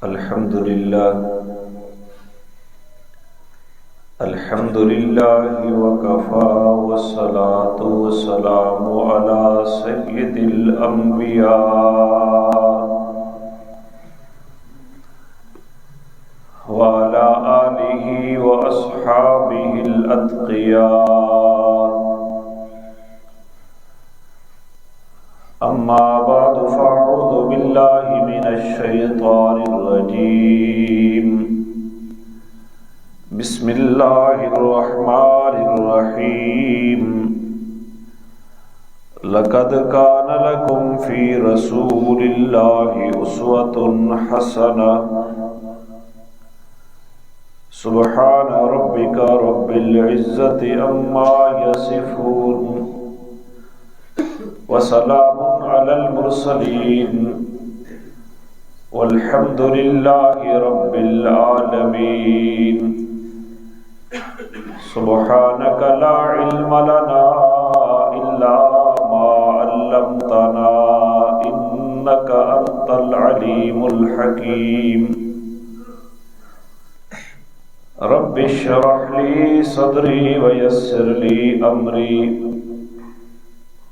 الحمد لله وكفى والصلاة والسلام على سيد الأنبياء وعلى آله وأصحابه الأتقياء. أما بعد فأعوذ بالله من الشيطان الرجيم. بسم الله الرحمن الرحيم. لقد كان لكم في رسول الله أسوة حسنة. سبحان ربك رب العزة عما يصفون وسلام على المرسلين والحمد لله رب العالمين. سبحانك لا علم لنا إلا ما علمتنا إنك أنت العليم الحكيم. رب اشرح لي صدري ويسر لي أمري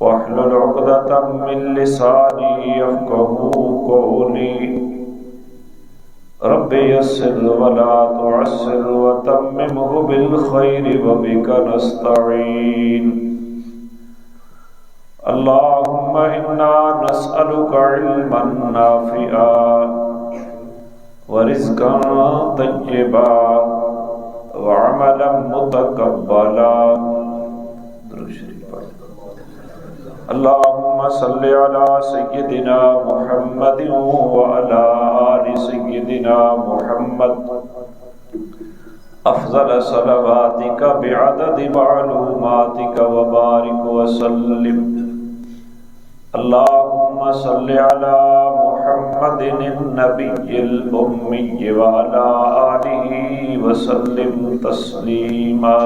واحلل عقدة من لساني يفقهوا قولي. رب يسر ولا تعسر وتممه بالخير وبك نستعين. اللهم إنا نسألك علما نافعا ورزقا طيبا وعملا متقبلا. اللهم صل على سيدنا محمد وعلى آل سيدنا محمد أفضل صلواتك بعدد معلوماتك وبارك وسلم. اللهم صل على محمد النبي الأمي وعلى آله وسلم تسليما.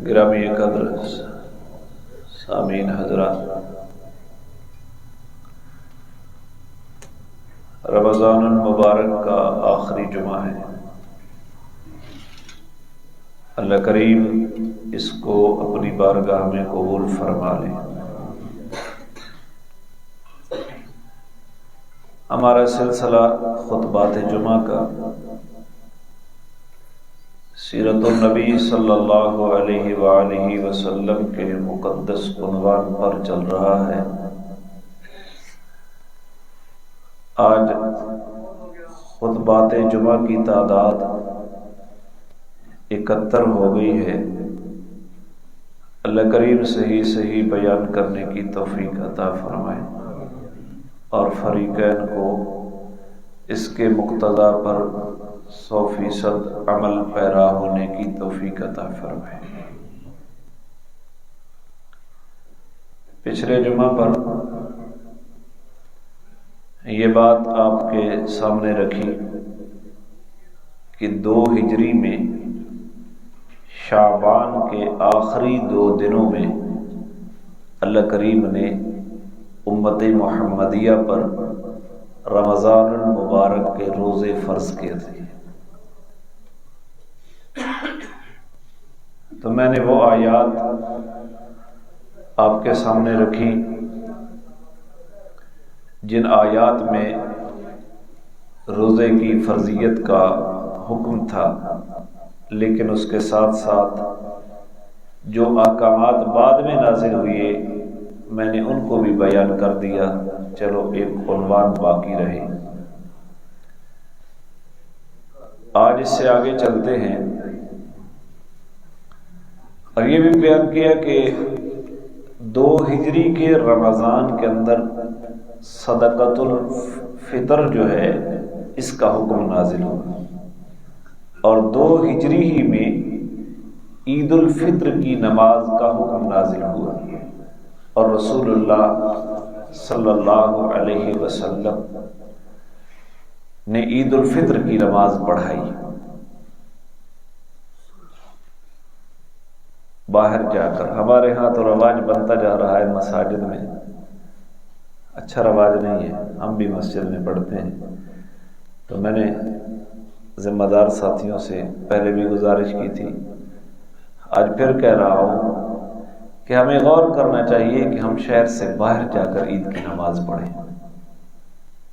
گرامی قدر سامعین حضرات، رمضان المبارک کا آخری جمعہ ہے. اللہ کریم اس کو اپنی بارگاہ میں قبول فرما لے. ہمارا سلسلہ خطبات جمعہ کا سیرت النبی صلی اللہ علیہ وآلہ وسلم کے مقدس عنوان پر چل رہا ہے. آج خطبات جمعہ کی تعداد 71 ہو گئی ہے. اللہ کریم صحیح بیان کرنے کی توفیق عطا فرمائے اور فریقین کو اس کے مقتضا پر 100% عمل پیرا ہونے کی توفیق عطا فرمائے. پچھلے جمعہ پر یہ بات آپ کے سامنے رکھی کہ 2 ہجری میں شعبان کے آخری 2 دنوں میں اللہ کریم نے امت محمدیہ پر رمضان المبارک کے روزے فرض کیے تھے. تو میں نے وہ آیات آپ کے سامنے رکھی جن آیات میں روزے کی فرضیت کا حکم تھا، لیکن اس کے ساتھ ساتھ جو احکامات بعد میں نازل ہوئے میں نے ان کو بھی بیان کر دیا. چلو ایک عنوان باقی رہے. آج اس سے آگے چلتے ہیں اور یہ بھی بیان کیا کہ 2 ہجری کے رمضان کے اندر صدقۃ الفطر جو ہے اس کا حکم نازل ہوا اور 2 ہجری ہی میں عید الفطر کی نماز کا حکم نازل ہوا اور رسول اللہ صلی اللہ علیہ وسلم نے عید الفطر کی نماز پڑھائی. باہر جا کر. ہمارے ہاں تو رواج بنتا جا رہا ہے مساجد میں اچھا رواج نہیں ہے، ہم بھی مسجد میں پڑھتے ہیں، تو میں نے ذمہ دار ساتھیوں سے پہلے بھی گزارش کی تھی، آج پھر کہہ رہا ہوں کہ ہمیں غور کرنا چاہیے کہ ہم شہر سے باہر جا کر عید کی نماز پڑھیں،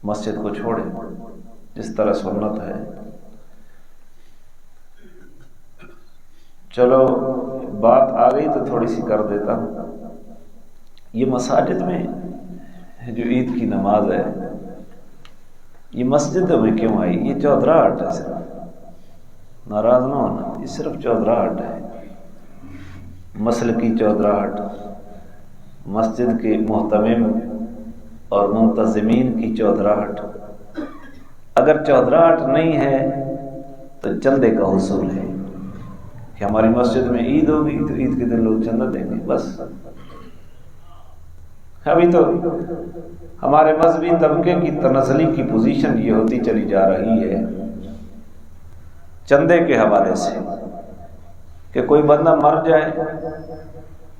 مسجد کو چھوڑیں جس طرح سنت ہے۔ چلو بات آ گئی تو تھوڑی سی کر دیتا ہوں۔ یہ مساجد میں جو عید کی نماز ہے، یہ مسجد میں کیوں آئی؟ یہ چودراہٹ ہے، صرف ناراض نہ ہونا، یہ صرف چودراہٹ ہے، مسلکی چودراہٹ، مسجد کے محتمم اور منتظمین کی چودراہٹ۔ اگر چودراہٹ نہیں ہے تو چندے کا حصول ہے کہ ہماری مسجد میں عید ہوگی تو عید کے دن لوگ چندہ دیں گے، بس۔ ابھی تو ہمارے مذہبی طبقے کی تنزلی کی پوزیشن یہ ہوتی چلی جا رہی ہے چندے کے حوالے سے کہ کوئی بندہ مر جائے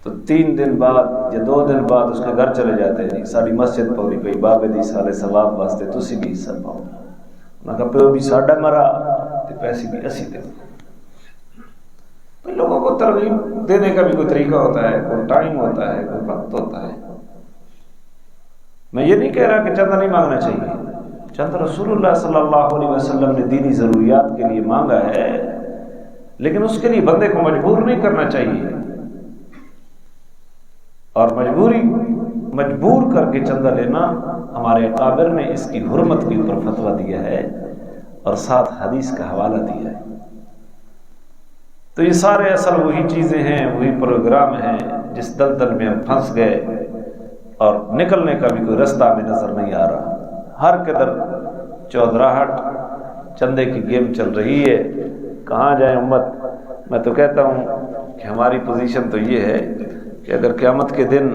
تو 3 دن بعد یا 2 دن بعد اس کے گھر چلے جاتے ہیں، ساری مسجد پوری پئی بابے دی سالے ثواب واسطے تسی بھی حصہ پاؤ، میں کہا پیو بھی ساڈا مرا تے پیسے بھی اسی دے۔ لوگوں کو ترغیب دینے کا بھی کوئی طریقہ ہوتا ہے، کوئی ٹائم ہوتا ہے، کوئی وقت ہوتا ہے۔ میں یہ نہیں کہہ رہا کہ چندہ نہیں مانگنا چاہیے، چندہ رسول اللہ صلی اللہ علیہ وسلم نے دینی ضروریات کے لیے مانگا ہے، لیکن اس کے لیے بندے کو مجبور نہیں کرنا چاہیے، اور مجبور کر کے چندہ لینا ہمارے اکابر نے اس کی حرمت کے اوپر فتویٰ دیا ہے اور ساتھ حدیث کا حوالہ دیا ہے۔ تو یہ سارے اصل وہی چیزیں ہیں، وہی پروگرام ہیں جس دلدل میں ہم پھنس گئے اور نکلنے کا بھی کوئی رستہ ہمیں نظر نہیں آ رہا۔ ہر قدر چودراہٹ چندے کی گیم چل رہی ہے، کہاں جائیں امت۔ میں تو کہتا ہوں کہ ہماری پوزیشن تو یہ ہے کہ اگر قیامت کے دن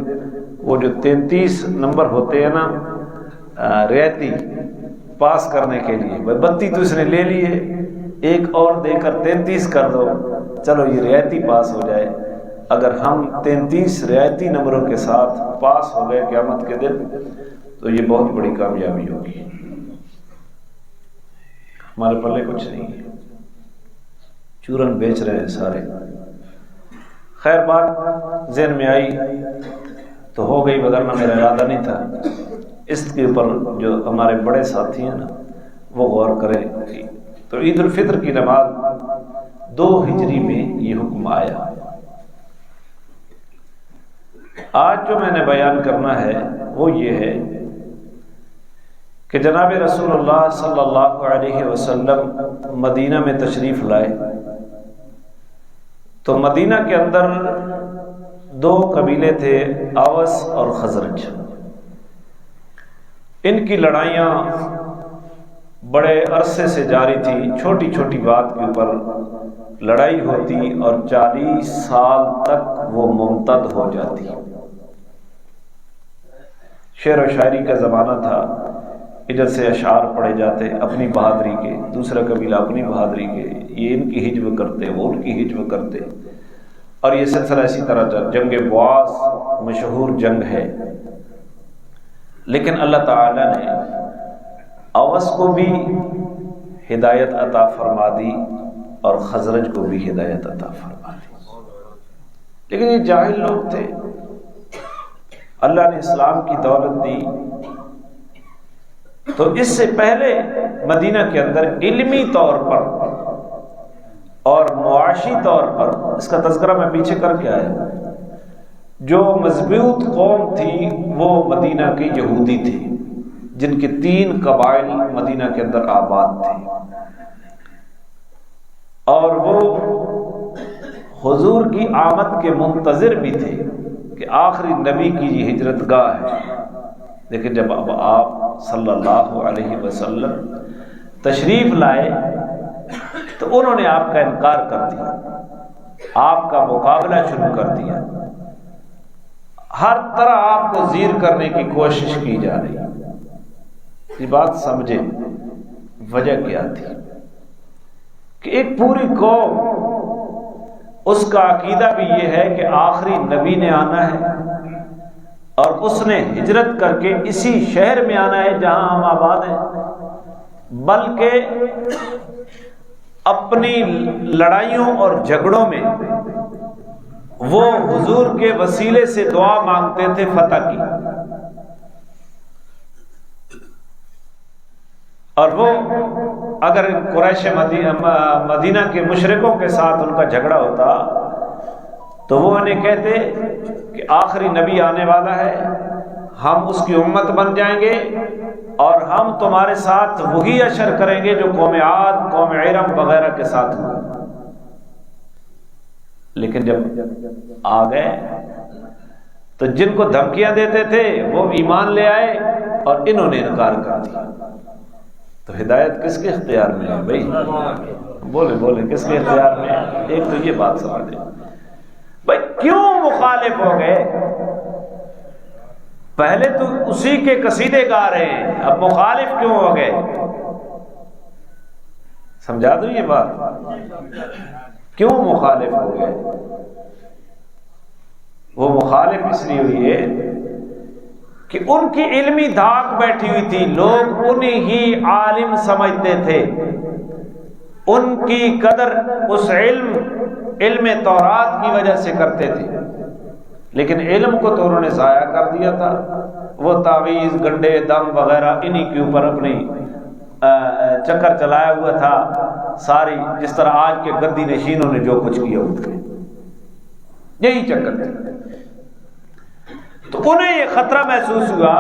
وہ جو 33 نمبر ہوتے ہیں نا رعایتی پاس کرنے کے لیے، 32 تو اس نے لے لیے، ایک اور دے کر 33 کر دو، چلو یہ رعایتی پاس ہو جائے۔ اگر ہم 33 رعایتی نمبروں کے ساتھ پاس ہو گئے قیامت کے دن تو یہ بہت بڑی کامیابی ہوگی۔ ہمارے پلے کچھ نہیں ہے، چورن بیچ رہے ہیں سارے۔ خیر بات ذہن میں آئی تو ہو گئی، وگرنہ میرا ارادہ نہیں تھا۔ اس کے اوپر جو ہمارے بڑے ساتھی ہیں نا وہ غور کریں۔ تو عید الفطر کی نماز 2 ہجری میں یہ حکم آیا۔ آج جو میں نے بیان کرنا ہے وہ یہ ہے کہ جناب رسول اللہ صلی اللہ علیہ وسلم مدینہ میں تشریف لائے تو مدینہ کے اندر 2 قبیلے تھے، اوس اور خزرج۔ ان کی لڑائیاں بڑے عرصے سے جاری تھی، چھوٹی چھوٹی بات کے اوپر لڑائی ہوتی اور 40 سال تک وہ ممتد ہو جاتی۔ شعر و شاعری کا زمانہ تھا، ادھر سے اشعار پڑھے جاتے اپنی بہادری کے، دوسرا قبیلہ اپنی بہادری کے، یہ ان کی ہجو کرتے وہ ان کی ہجو کرتے، اور یہ سلسلہ اسی طرح چل۔ جنگ بواس مشہور جنگ ہے، لیکن اللہ تعالی نے اوس کو بھی ہدایت عطا فرما دی اور خزرج کو بھی ہدایت عطا فرما دی، لیکن یہ جاہل لوگ تھے۔ اللہ نے اسلام کی دولت دی تو اس سے پہلے مدینہ کے اندر علمی طور پر اور معاشی طور پر، اس کا تذکرہ میں پیچھے کر کے آیا، جو مضبوط قوم تھی وہ مدینہ کے یہودی تھے، جن کے 3 قبائل مدینہ کے اندر آباد تھے، اور وہ حضور کی آمد کے منتظر بھی تھے کہ آخری نبی کی یہ ہجرت گاہ ہے۔ لیکن جب اب آپ صلی اللہ علیہ وسلم تشریف لائے تو انہوں نے آپ کا انکار کر دیا، آپ کا مقابلہ شروع کر دیا، ہر طرح آپ کو زیر کرنے کی کوشش کی جا رہی۔ یہ بات سمجھیں وجہ کیا تھی کہ ایک پوری قوم، اس کا عقیدہ بھی یہ ہے کہ آخری نبی نے آنا ہے، اور اس نے ہجرت کر کے اسی شہر میں آنا ہے جہاں ہم آباد ہیں، بلکہ اپنی لڑائیوں اور جھگڑوں میں وہ حضور کے وسیلے سے دعا مانگتے تھے فتح کی، اور وہ اگر قریش مدینہ کے مشرکوں کے ساتھ ان کا جھگڑا ہوتا تو وہ انہیں کہتے کہ آخری نبی آنے والا ہے، ہم اس کی امت بن جائیں گے اور ہم تمہارے ساتھ وہی اشر کریں گے جو قوم عاد، قوم ارم وغیرہ کے ساتھ ہوئے۔ لیکن جب آ گئے تو جن کو دھمکیاں دیتے تھے وہ ایمان لے آئے اور انہوں نے انکار کر دیا۔ تو ہدایت کس کے اختیار میں ہے بھائی؟ بولے کس کے اختیار میں ہے؟ ایک تو یہ بات سمجھیں بھائی، کیوں مخالف ہو گئے؟ پہلے تو اسی کے قصیدے گا رہے ہیں، اب مخالف کیوں ہو گئے؟ سمجھا دوں یہ بات، کیوں مخالف ہو گئے؟ وہ مخالف اس لیے ہوئی ہے کہ ان کی علمی دھاک بیٹھی ہوئی تھی، لوگ انہیں ہی عالم سمجھتے تھے، ان کی قدر اس علم تورات کی وجہ سے کرتے تھے، لیکن علم کو تو انہوں نے ضائع کر دیا تھا۔ وہ تعویذ، گنڈے، دم وغیرہ انہی کے اوپر اپنی چکر چلایا ہوا تھا ساری، جس طرح آج کے گدی نشینوں نے جو کچھ کیا ہوتا ہے، یہی چکر تھا۔ تو انہیں یہ خطرہ محسوس ہوا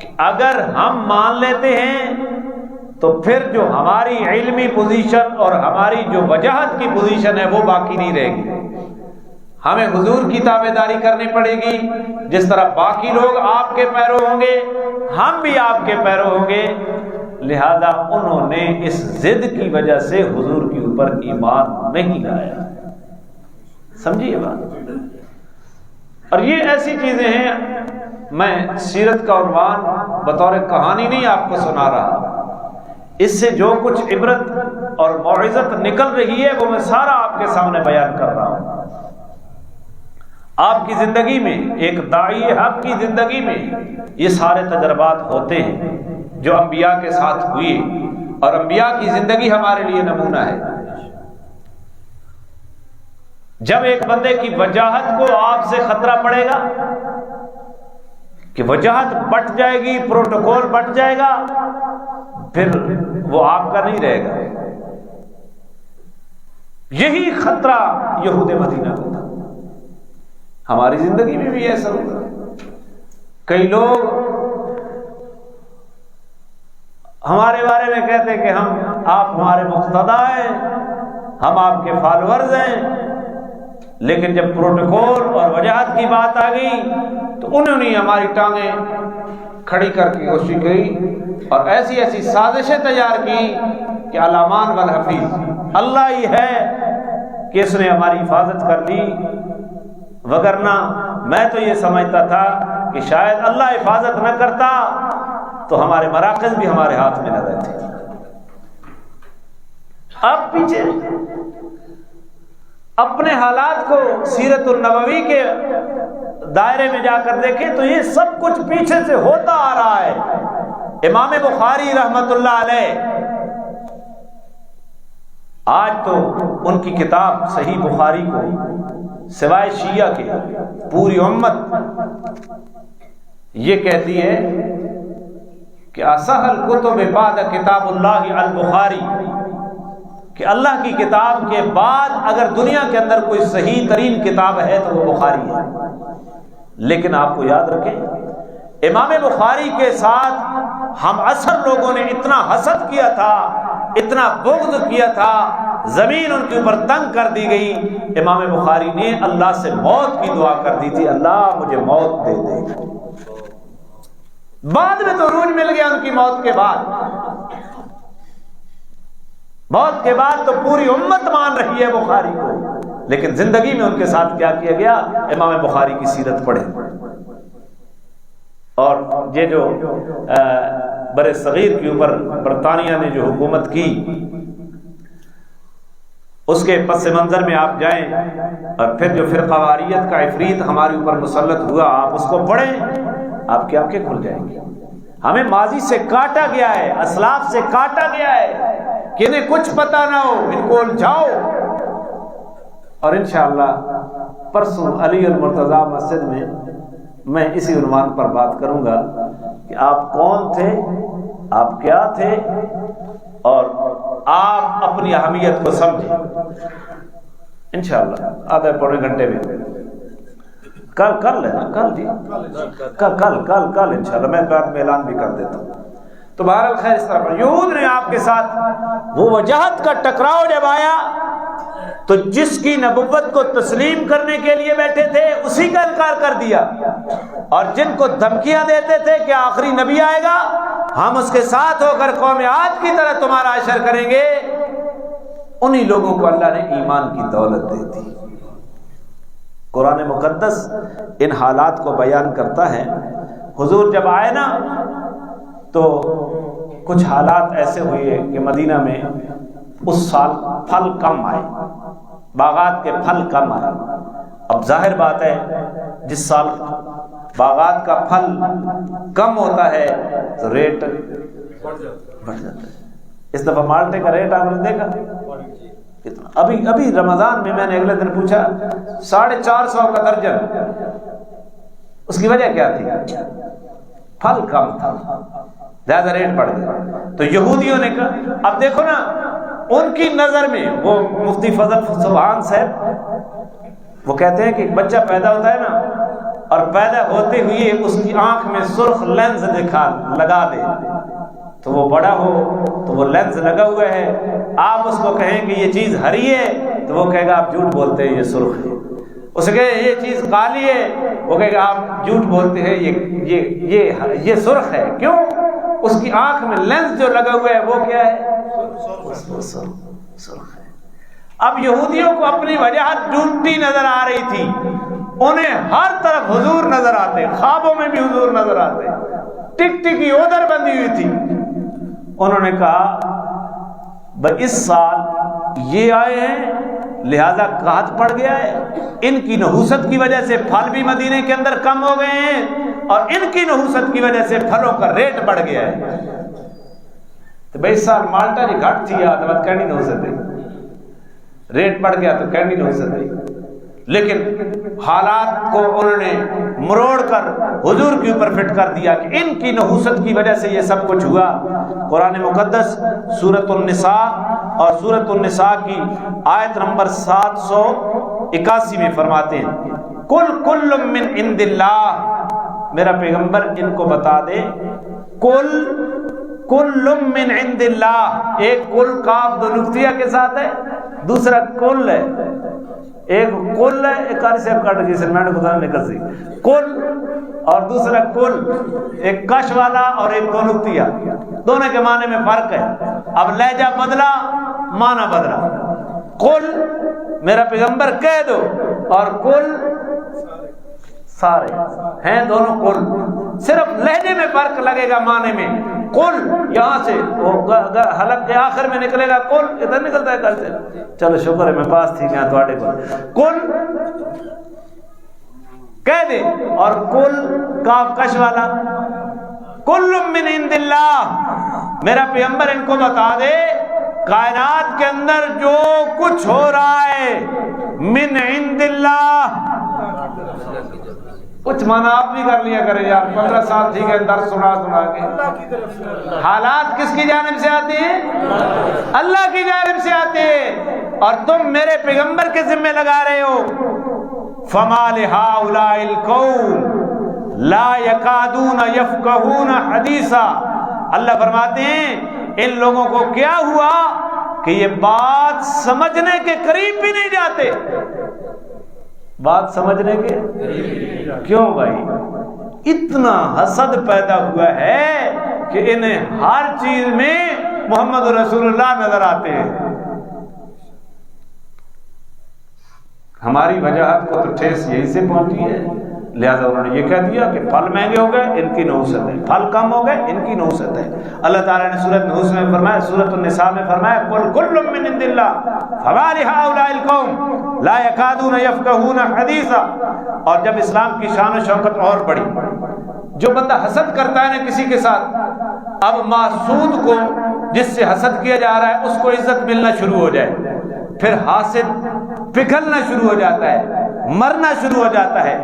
کہ اگر ہم مان لیتے ہیں تو پھر جو ہماری علمی پوزیشن اور ہماری جو وجاہت کی پوزیشن ہے وہ باقی نہیں رہے گی، ہمیں حضور کی تابعداری کرنی پڑے گی، جس طرح باقی لوگ آپ کے پیرو ہوں گے ہم بھی آپ کے پیرو ہوں گے۔ لہذا انہوں نے اس ضد کی وجہ سے حضور کے اوپر ایمان نہیں لایا۔ سمجھیے بات، اور یہ ایسی چیزیں ہیں، میں سیرت کا عنوان بطور کہانی نہیں آپ کو سنا رہا، اس سے جو کچھ عبرت اور موعظت نکل رہی ہے وہ میں سارا آپ کے سامنے بیان کر رہا ہوں۔ آپ کی زندگی میں، ایک داعی حق کی زندگی میں یہ سارے تجربات ہوتے ہیں جو انبیاء کے ساتھ ہوئے، اور انبیاء کی زندگی ہمارے لیے نمونہ ہے۔ جب ایک بندے کی وجاہت کو آپ سے خطرہ پڑے گا کہ وجاہت بٹ جائے گی، پروٹوکول بٹ جائے گا، پھر وہ آپ کا نہیں رہے گا۔ یہی خطرہ یہود مدینہ کو تھا، ہماری زندگی میں بھی ایسا ہوگا۔ کئی لوگ ہمارے بارے میں کہتے ہیں کہ آپ ہمارے مقتدی ہیں، ہم آپ کے فالوورز ہیں، لیکن جب پروٹوکول اور وجاہت کی بات آ گئی تو انہوں نے ہماری ٹانگیں کھڑی کر کے کوشش کی اور ایسی ایسی سازشیں تیار کی کہ الامان والحفیظ، اللہ ہی ہے کہ اس نے ہماری حفاظت کر لی، وگرنہ میں تو یہ سمجھتا تھا کہ شاید اللہ حفاظت نہ کرتا تو ہمارے مراکز بھی ہمارے ہاتھ میں نہ رہتے۔ اب پیچھے اپنے حالات کو سیرت النبوی کے دائرے میں جا کر دیکھیں تو یہ سب کچھ پیچھے سے ہوتا آ رہا ہے۔ امام بخاری رحمت اللہ علیہ، آج تو ان کی کتاب صحیح بخاری کو سوائے شیعہ کے پوری امت یہ کہتی ہے کہ اصح الکتب بعد کتاب اللہ البخاری، کہ اللہ کی کتاب کے بعد اگر دنیا کے اندر کوئی صحیح ترین کتاب ہے تو وہ بخاری ہے۔ لیکن آپ کو یاد رکھیں، امام بخاری کے ساتھ ہم عصر لوگوں نے اتنا حسد کیا تھا، اتنا بغض کیا تھا، زمین ان کے اوپر تنگ کر دی گئی۔ امام بخاری نے اللہ سے موت کی دعا کر دی تھی، اللہ مجھے موت دے دے۔ بعد میں تو عروج مل گیا ان کی موت کے بعد، موت کے بعد تو پوری امت مان رہی ہے بخاری کو، لیکن زندگی میں ان کے ساتھ کیا کیا گیا؟ امام بخاری کی سیرت پڑھیں۔ اور یہ جو بر صغیر کے اوپر برطانیہ نے جو حکومت کی، اس کے پس منظر میں آپ جائیں اور پھر جو فرقہ واریت کا عفریت ہمارے اوپر مسلط ہوا آپ اس کو پڑھیں، آپ کی آنکھیں کھل جائیں گی۔ ہمیں ماضی سے کاٹا گیا ہے، اسلاف سے کاٹا گیا ہے کہ انہیں کچھ پتہ نہ ہو، ان کو الجھاؤ۔ اور انشاءاللہ پرسوں علی المرتضیٰ مسجد میں اسی عنوان پر بات کروں گا کہ آپ کون تھے، آپ کیا تھے، اور آپ اپنی اہمیت کو سمجھیں۔ انشاءاللہ آدھے پونے گھنٹے میں کل لینا، کل جی کل انشاءاللہ میں بعد میں اعلان بھی کر دیتا ہوں۔ تو بہرحال خیر اس طرح پر یہود نے آپ کے ساتھ وہ وجاہت کا ٹکراؤ جب آیا تو جس کی نبوت کو تسلیم کرنے کے لیے بیٹھے تھے اسی کا انکار کر دیا، اور جن کو دھمکیاں دیتے تھے کہ آخری نبی آئے گا ہم اس کے ساتھ ہو کر قوم عاد کی طرح تمہارا حشر کریں گے، انہی لوگوں کو اللہ نے ایمان کی دولت دے دی۔ قرآن مقدس ان حالات کو بیان کرتا ہے۔ حضور جب آئے نا تو کچھ حالات ایسے ہوئے کہ مدینہ میں اس سال پھل کم آئے، باغات کے پھل کم آئے۔ اب ظاہر بات ہے جس سال باغات کا پھل کم ہوتا ہے تو ریٹ بڑھ جاتا ہے۔ اس دفعہ مالٹے کا ریٹ آپ نے دیکھا کتنا؟ ابھی رمضان میں نے اگلے دن پوچھا 450 کا درجن۔ اس کی وجہ کیا تھی؟ پھل کم تھا، زیادہ ریٹ بڑھ گیا۔ تو یہودیوں نے کہا، اب دیکھو نا ان کی نظر میں وہ مفتی فضل سبحان صاحب وہ کہتے ہیں کہ بچہ پیدا ہوتا ہے نا اور پیدا ہوتے ہوئے اس کی آنکھ میں سرخ لینز لگا دے تو وہ بڑا ہو تو وہ لینز لگا ہوا ہے، آپ اس کو کہیں کہ یہ چیز ہری ہے تو وہ کہے گا آپ جھوٹ بولتے ہیں یہ سرخ ہے۔ اسے کہے یہ چیز کالی ہے، وہ کہے گا آپ جھوٹ بولتے ہیں یہ سرخ ہے۔ کیوں؟ اس کی آنکھ میں لینز جو لگا ہوا ہے وہ کیا ہے؟ سرخ ہے۔ اب یہودیوں کو اپنی وجاہت ڈھونڈتی نظر آ رہی تھی، انہیں ہر طرف حضور نظر آتے، خوابوں میں بھی حضور نظر آتے، ٹک ٹکی ادھر بندھی ہوئی تھی۔ انہوں نے کہا بھائی اس سال یہ آئے ہیں لہذا قحط پڑ گیا ہے، ان کی نحوست کی وجہ سے پھل بھی مدینے کے اندر کم ہو گئے ہیں اور ان کی نحوست کی وجہ سے پھلوں کا ریٹ بڑھ گیا ہے۔ تو بھائی اس سال مالٹا جی گھٹ تھی تو بات کہنی نحوست ہے، ریٹ بڑھ گیا تو کہنی نحوست ہے۔ لیکن حالات کو انہوں نے مروڑ کر حضور کے اوپر فٹ کر دیا کہ ان کی نحوست کی وجہ سے یہ سب کچھ ہوا۔ قرآن مقدس سورۃ النساء اور سورۃ النساء کی آیت نمبر 781 میں فرماتے ہیں کل من عند اللہ، میرا پیغمبر ان کو بتا دے کل من عند اللہ، ایک کل کاف دو نقطیہ کے ساتھ ہے، دوسرا کل ہے، ایک کل ہے، ایک قاری صاحب کاٹ گئی سلمان کو نہیں کر سی، کل اور دوسرا کل، ایک کش والا اور ایک دو نقطیہ، دونوں کے معنی میں فرق ہے۔ اب لہجہ بدلا معنی بدلا، کل میرا پیغمبر کہہ دو اور کل سارے ہیں، دونوں کل، صرف لہجے میں فرق لگے گا معنی میں۔ کل یہاں سے حلق کے آخر میں نکلے گا، کل ادھر نکلتا ہے کل سے، چلو شکر ہے میں پاس تھی یہاں تھوڑے کو، کل کہہ دے، اور کل کاف کش والا کل من عند اللہ، میرا پیغمبر ان کو بتا دے کائنات کے اندر جو کچھ ہو رہا ہے من عند اللہ، کچھ مانا آپ بھی کر لیا کرے یار، 15 سال ٹھیک ہے درس سنا کے، حالات کس کی جانب سے آتے ہیں؟ اللہ کی جانب سے آتے ہیں، اور تم میرے پیغمبر کے ذمہ لگا رہے ہو۔ فما لهؤلاء القوم لا يكادون يفقهون حدیثا، اللہ فرماتے ہیں ان لوگوں کو کیا ہوا کہ یہ بات سمجھنے کے قریب بھی نہیں جاتے، بات سمجھنے کے کیوں بھائی؟ اتنا حسد پیدا ہوا ہے کہ انہیں ہر چیز میں محمد رسول اللہ نظر آتے ہیں۔ ہماری وجاہت کو تو ٹھیس یہی سے پہنچی ہے، لہذا انہوں نے یہ کہہ دیا کہ پھل مہنگے ہو گئے، ان کی نحوست ہے، پھل کم ہو گئے، ان کی نحوست ہے۔ اللہ تعالیٰ نے سورۃ نحوست میں فرمایا، سورۃ النساء میں فرمایا قل کل من عند اللہ فما لهؤلاء القوم لا يكادون يفقهون حدیثا۔ اور جب اسلام کی شان و شوکت اور بڑھی، جو بندہ حسد کرتا ہے نا کسی کے ساتھ، اب محسود کو جس سے حسد کیا جا رہا ہے اس کو عزت ملنا شروع ہو جائے، پھر حاسد پگھلنا شروع ہو جاتا ہے، مرنا شروع ہو جاتا ہے،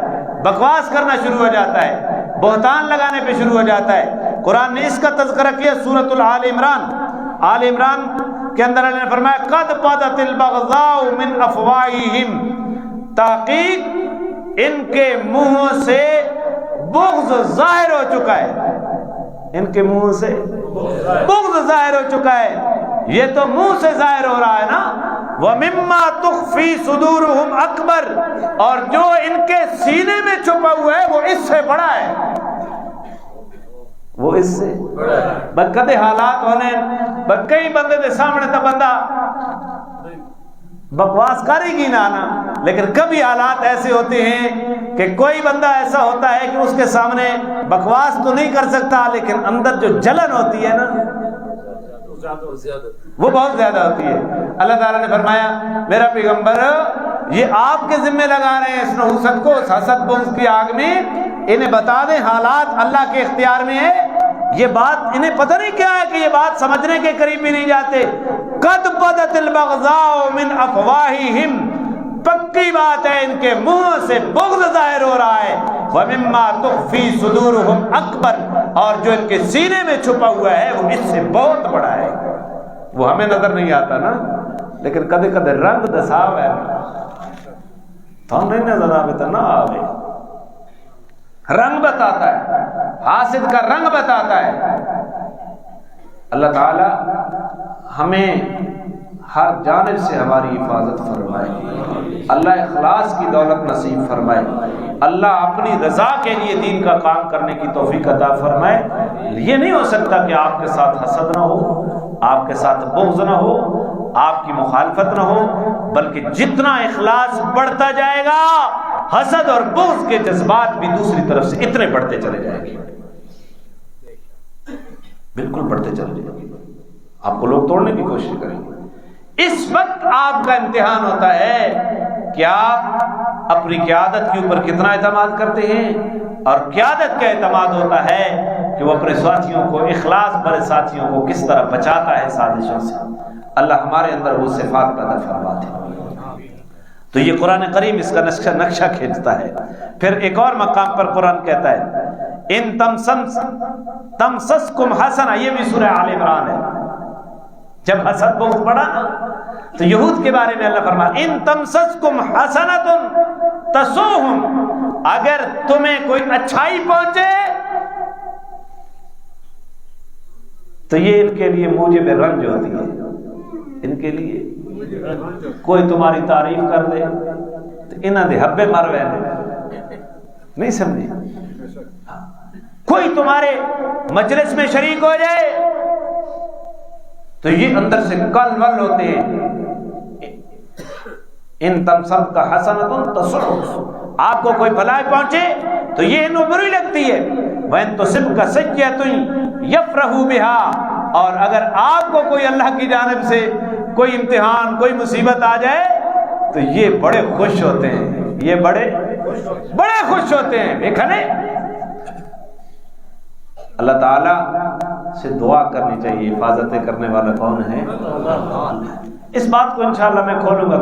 بکواس کرنا شروع ہو جاتا ہے، بہتان لگانے پہ شروع ہو جاتا ہے۔ قرآن نے اس کا تذکرہ کیا سورۃ آل عمران، آل عمران کے اندر اللہ نے فرمایا قد بدت البغضاء من افواہہم، تحقیق ان کے منہوں سے بغض ظاہر ہو چکا ہے، ان کے منہ سے بغض ظاہر ہو چکا ہے۔ یہ تو منہ سے ظاہر ہو رہا ہے نا، وَمِمَّا تُخْفِي صُدُورُهُمْ اکبر، اور جو ان کے سینے میں چھپا ہوا ہے وہ اس سے بڑا ہے، وہ اس سے کدے حالات ہونے کئی بندے دے سامنے تا بندہ بکواس کرے گی نا، لیکن کبھی حالات ایسے ہوتے ہیں کہ کوئی بندہ ایسا ہوتا ہے کہ اس کے سامنے بکواس تو نہیں کر سکتا، لیکن اندر جو جلن ہوتی ہے نا وہ بہت زیادہ ہوتی ہے۔ اللہ تعالیٰ نے فرمایا میرا پیغمبر یہ آپ کے ذمہ لگا رہے ہیں اس نحوست کو، اس حسد بغض کی آگ میں، انہیں بتا دیں حالات اللہ کے اختیار میں ہے، یہ بات انہیں پتہ نہیں کیا ہے کہ یہ بات سمجھنے کے قریب بھی نہیں جاتے۔ قد بدت البغضاء من افواہہم، پکی بات ہے ان کے منہ سے بغض ظاہر ہو رہا ہے، وَمِمَّا تُخْفِي صُدُورُهُمْ اکبر، اور جو ان کے سینے میں چھپا ہوا ہے وہ اس سے بہت بڑا ہے۔ وہ ہمیں نظر نہیں آتا نا، لیکن کدے کدے رنگ دساو ہے تو ہم نہیں نظر آوے تو نہ آوے، رنگ بتاتا ہے، حاسد کا رنگ بتاتا ہے۔ اللہ تعالی ہمیں ہر جانب سے ہماری حفاظت فرمائے، اللہ اخلاص کی دولت نصیب فرمائے، اللہ اپنی رضا کے لیے دین کا کام کرنے کی توفیق عطا فرمائے۔ یہ نہیں ہو سکتا کہ آپ کے ساتھ حسد نہ ہو، آپ کے ساتھ بغض نہ ہو، آپ کی مخالفت نہ ہو، بلکہ جتنا اخلاص بڑھتا جائے گا حسد اور بغض کے جذبات بھی دوسری طرف سے اتنے بڑھتے چلے جائیں گے، بالکل بڑھتے چلے جائیں گے، آپ کو لوگ توڑنے کی کوشش کریں گے۔ اس وقت آپ کا امتحان ہوتا ہے کہ آپ اپنی قیادت کے اوپر کتنا اعتماد کرتے ہیں، اور قیادت کا اعتماد ہوتا ہے کہ وہ اپنے ساتھیوں کو، اخلاص بھرے ساتھیوں کو کس طرح بچاتا ہے سازشوں سے۔ اللہ ہمارے اندر وہ صفات پیدا فرماتے ہیں۔ تو یہ قرآن کریم اس کا نقشہ کھینچتا ہے۔ پھر ایک اور مقام پر قرآن کہتا ہے ان تمسسکم حسنہ، یہ بھی سورہ آل عمران ہے۔ جب حسد بہت بڑا نا تو یہود کے بارے میں اللہ فرمایا ان تمسسکم حسنۃ تسؤہم، اگر تمہیں کوئی اچھائی پہنچے تو یہ ان کے لیے موجب رنج ہوتی ہے، ان کے لیے کوئی تمہاری تعریف کر دے تو انہاں دے حبے مر ویندے، نہیں سمجھے؟ کوئی تمہارے مجلس میں شریک ہو جائے تو یہ اندر سے کل ول ہوتے ہیں۔ ان تمسک کا حسنۃ تسؤہم، آپ کو کوئی بھلائی پہنچے تو یہ انہیں بری لگتی ہے، وَإِن تُصِبْكَ سَیِّئَةٌ یفرحوا بِہَا، اور اگر آپ کو کوئی اللہ کی جانب سے کوئی امتحان، کوئی مصیبت آ جائے تو یہ بڑے خوش ہوتے ہیں، یہ بڑے خوش ہوتے ہیں۔ دیکھا نہیں، اللہ تعالیٰ سے دعا کرنی چاہیے۔ حفاظتیں کرنے والا کون ہے؟ اس بات کو انشاءاللہ میں کھولوں گا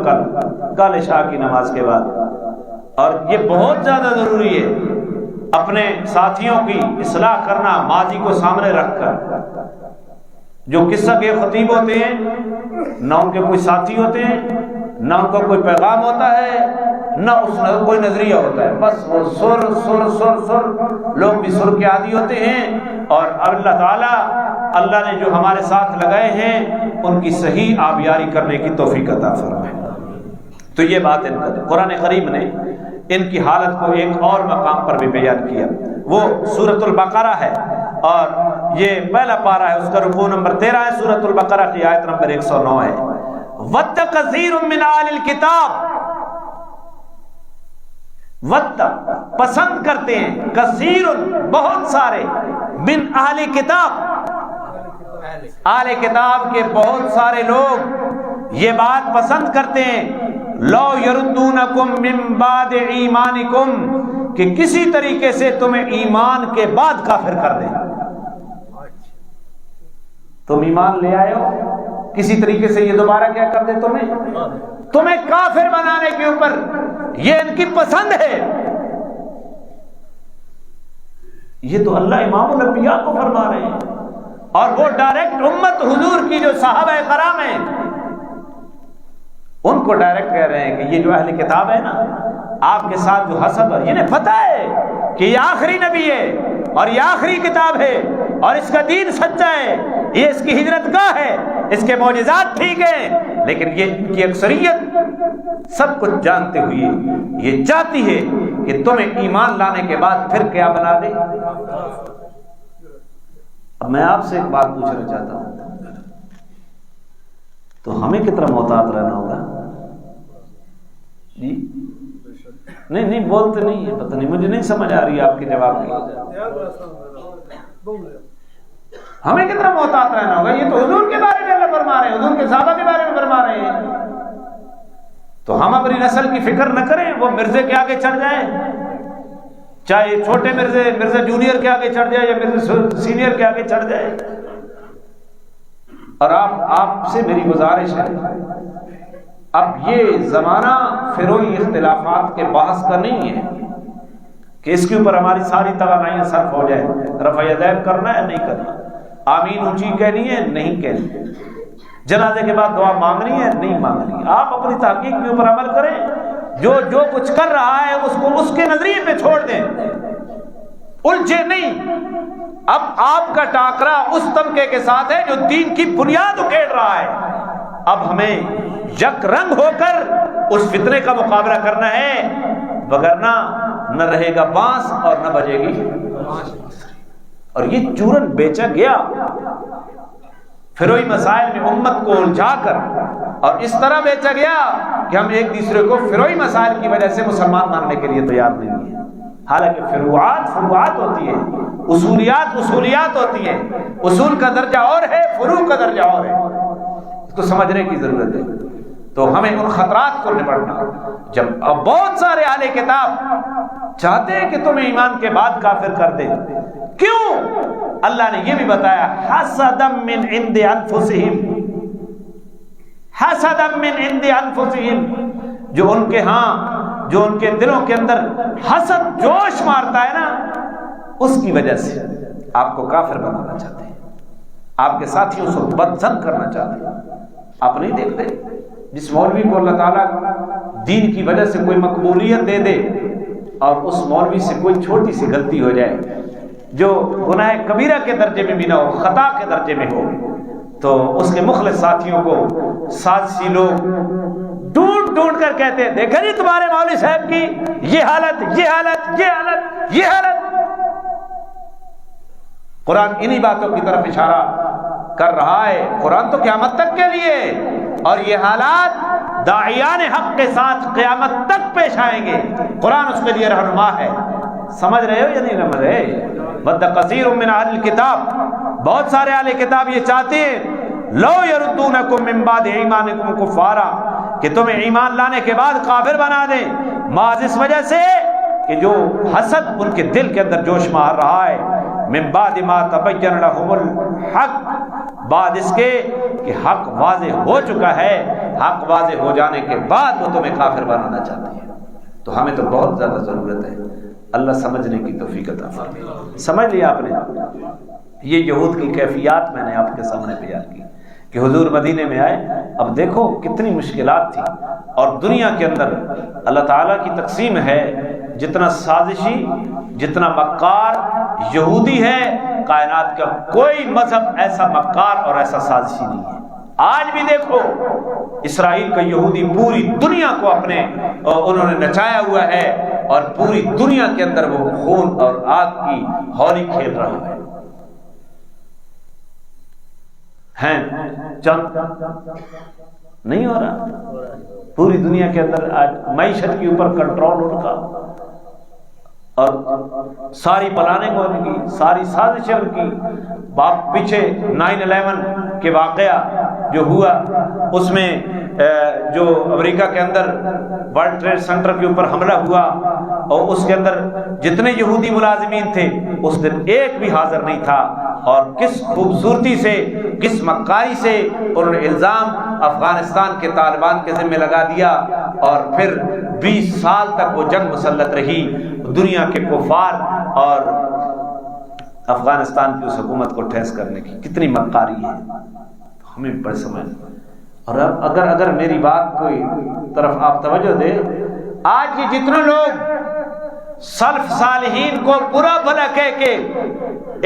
کل عشاء کی نماز کے بعد، اور یہ بہت زیادہ ضروری ہے اپنے ساتھیوں کی اصلاح کرنا، ماضی کو سامنے رکھ کر۔ جو قصہ کے خطیب ہوتے ہیں نہ ان کے کوئی ساتھی ہوتے ہیں، نہ ان کا کوئی پیغام ہوتا ہے، نہ اس کا کوئی نظریہ ہوتا ہے، بس وہ سر سر سر سر، لوگ بھی سر کے عادی ہوتے ہیں۔ اور اللہ تعالیٰ، اللہ نے جو ہمارے ساتھ لگائے ہیں ان کی صحیح آبیاری کرنے کی توفیق عطا فرمائے۔ تو یہ بات ان کا قرآن کریم نے ان کی حالت کو ایک اور مقام پر بھی بیان کیا، وہ سورۃ البقرہ ہے، اور یہ پہلا پارہ ہے، اس کا رکوع نمبر 13 ہے، سورۃ البقرہ کی آیت نمبر 109 ہے۔ وَدَّ كَثِيرٌ مِّنْ أَهْلِ الْكِتَابِ، وَدَّ پسند کرتے ہیں، کثیر بہت سارے، من اہل کتاب، اہل کتاب کے بہت سارے لوگ یہ بات پسند کرتے ہیں، لو یردونکم من بعد ایمانکم، کہ کسی طریقے سے تمہیں ایمان کے بعد کافر کر دیں۔ تم ایمان لے آئے ہو، کسی طریقے سے یہ دوبارہ کیا کر دے، تمہیں کافر بنانے کے اوپر، یہ ان کی پسند ہے۔ یہ تو اللہ امام الانبیاء کو فرما رہے ہیں، اور وہ ڈائریکٹ امت حضور کی جو صحابہ کرام ہیں ان کو ڈائریکٹ کہہ رہے ہیں کہ یہ جو اہل کتاب ہے نا، آپ کے ساتھ جو حسد، اور انہیں پتہ ہے کہ یہ آخری نبی ہے اور یہ آخری کتاب ہے اور اس کا دین سچا ہے، یہ اس کی ہجرت گاہ ہے، اس کے معجزات ٹھیک ہیں، لیکن یہ ان کی اکثریت سب کچھ جانتے ہوئے یہ چاہتی ہے کہ تمہیں ایمان لانے کے بعد پھر کیا بنا دے۔ اب میں آپ سے ایک بات پوچھنا چاہتا ہوں، تو ہمیں کتنا محتاط رہنا ہوگا؟ جی نہیں بولتے نہیں ہے، پتہ نہیں، مجھے نہیں سمجھ آ رہی ہے آپ کے جواب کی۔ ہمیں کتنا محتاط رہنا ہوگا؟ یہ تو حضور کے بارے میں اللہ فرما رہے ہیں، حضور کے صحابہ کے بارے میں فرما رہے ہیں، تو ہم اپنی نسل کی فکر نہ کریں، وہ مرزے کے آگے چڑھ جائیں، چاہے چھوٹے مرزا جونیئر کے آگے چڑھ جائے یا مرزا سینئر کے آگے چڑھ جائے۔ اور آپ سے میری گزارش ہے، اب یہ زمانہ فروئی اختلافات کے بحث کا نہیں ہے کہ اس کے اوپر ہماری ساری توانائیاں صرف ہو جائیں، رفع یدین کرنا ہے نہیں کرنا، آمین اونچی کہنی ہے نہیں کہنی، جنازے کے بعد دعا مانگنی ہے نہیں مانگنی۔ آپ اپنی تحقیق کے اوپر عمل کریں، جو کچھ کر رہا ہے اس کو اس کے نظریے پہ چھوڑ دیں، الجھے نہیں۔ اب آپ کا ٹاکرا اس طبقے کے ساتھ ہے جو دین کی بنیاد اکھیڑ رہا ہے، اب ہمیں یک رنگ ہو کر اس فتنے کا مقابلہ کرنا ہے، وگرنہ نہ رہے گا بانس اور نہ بجے گی۔ اور یہ چورن بیچا گیا فروئی مسائل میں امت کو الجھا کر، اور اس طرح بیچا گیا کہ ہم ایک دوسرے کو فروئی مسائل کی وجہ سے مسلمان ماننے کے لیے تیار نہیں ہیں، حالانکہ فروعات ہوتی ہے، اصولیات ہوتی ہیں، اصول کا درجہ اور ہے، فروع کا درجہ اور ہے، اس کو سمجھنے کی ضرورت ہے۔ تو ہمیں ان خطرات کو نپٹنا، جب اب بہت سارے اہل کتاب چاہتے ہیں کہ تمہیں ایمان کے بعد کافر کر دے، کیوں؟ اللہ نے یہ بھی بتایا، حسدا من عند انفسہم، حسدا من عند انفسہم، جو ان کے جو ان کے دلوں کے اندر حسد جوش مارتا ہے نا، اس کی وجہ سے آپ کو کافر بنانا چاہتے ہیں، آپ کے ساتھیوں سے بدظن کرنا چاہتے ہیں۔ آپ نہیں دیکھتے جس مولوی کو اللہ تعالیٰ دین کی وجہ سے کوئی مقبولیت دے دے اور اس مولوی سے کوئی چھوٹی سی غلطی ہو جائے جو گناہ کبیرہ کے درجے میں بھی نہ ہو، خطا کے درجے میں ہو، تو اس کے مخلص ساتھیوں کو سازشی لوگ ڈھونڈ کر کہتے ہیں، دیکھا جی تمہارے مولوی صاحب کی یہ حالت، یہ حالت، یہ حالت، یہ حالت۔ قرآن انہی باتوں کی طرف اشارہ کر رہا ہے، قرآن تو قیامت تک کے لیے، اور یہ حالات داعیان حق کے ساتھ قیامت تک پیش آئیں گے، قرآن اس کے لیے رہنما ہے۔ سمجھ رہے ہو یا نہیں سمجھ رہے؟ ود کثیر من اہل الکتاب، بہت سارے اہل کتاب یہ چاہتے ہیں، لو یردونکم من بعد ایمانکم کفارا، کہ تمہیں ایمان لانے کے بعد کافر بنا دیں، محض اس وجہ سے کہ جو حسد ان کے دل کے اندر جوش مار رہا ہے، من بعد ما تبین لهم الحق، بعد اس کے کہ حق واضح ہو چکا ہے، حق واضح ہو جانے کے بعد وہ تمہیں کافر بنانا چاہتے ہیں۔ تو ہمیں تو بہت زیادہ ضرورت ہے، اللہ سمجھنے کی توفیق عطا فرمائے۔ سمجھ لیا آپ نے؟ یہ یہود کی کیفیات میں نے آپ کے سامنے بیان کی کہ حضور مدینے میں آئے، اب دیکھو کتنی مشکلات تھی، اور دنیا کے اندر اللہ تعالیٰ کی تقسیم ہے، جتنا سازشی، جتنا مکار یہودی ہے، کائنات کا کوئی مذہب ایسا مکار اور ایسا سازشی نہیں ہے۔ آج بھی دیکھو اسرائیل کا یہودی پوری دنیا کو اپنے انہوں نے نچایا ہوا ہے، اور پوری دنیا کے اندر وہ خون اور آگ کی ہولی کھیل رہا ہے۔ چند نہیں ہو رہا، پوری دنیا کے اندر آج معیشت کے اوپر کنٹرول ان کا، اور ساری پلاننگ ان کی، ساری سازشیں ان کی. باپ پیچھے 9/11 کے واقعہ جو ہوا اس میں جو امریکہ کے اندر ورلڈ ٹریڈ سینٹر کے اوپر حملہ ہوا اور اس کے اندر جتنے یہودی ملازمین تھے اس دن ایک بھی حاضر نہیں تھا. اور کس خوبصورتی سے، کس مکاری سے انہوں نے الزام افغانستان کے طالبان کے ذمہ لگا دیا، اور پھر 20 سال تک وہ جنگ مسلط رہی دنیا کے کفار اور افغانستان کی اس حکومت کو ٹھیس کرنے کی. کتنی مکاری ہے، ہمیں بڑے سمجھ. اور اگر میری بات کوئی طرف آپ توجہ دے، آج یہ جتنے لوگ سلف صالحین کو برا بھلا کہہ کے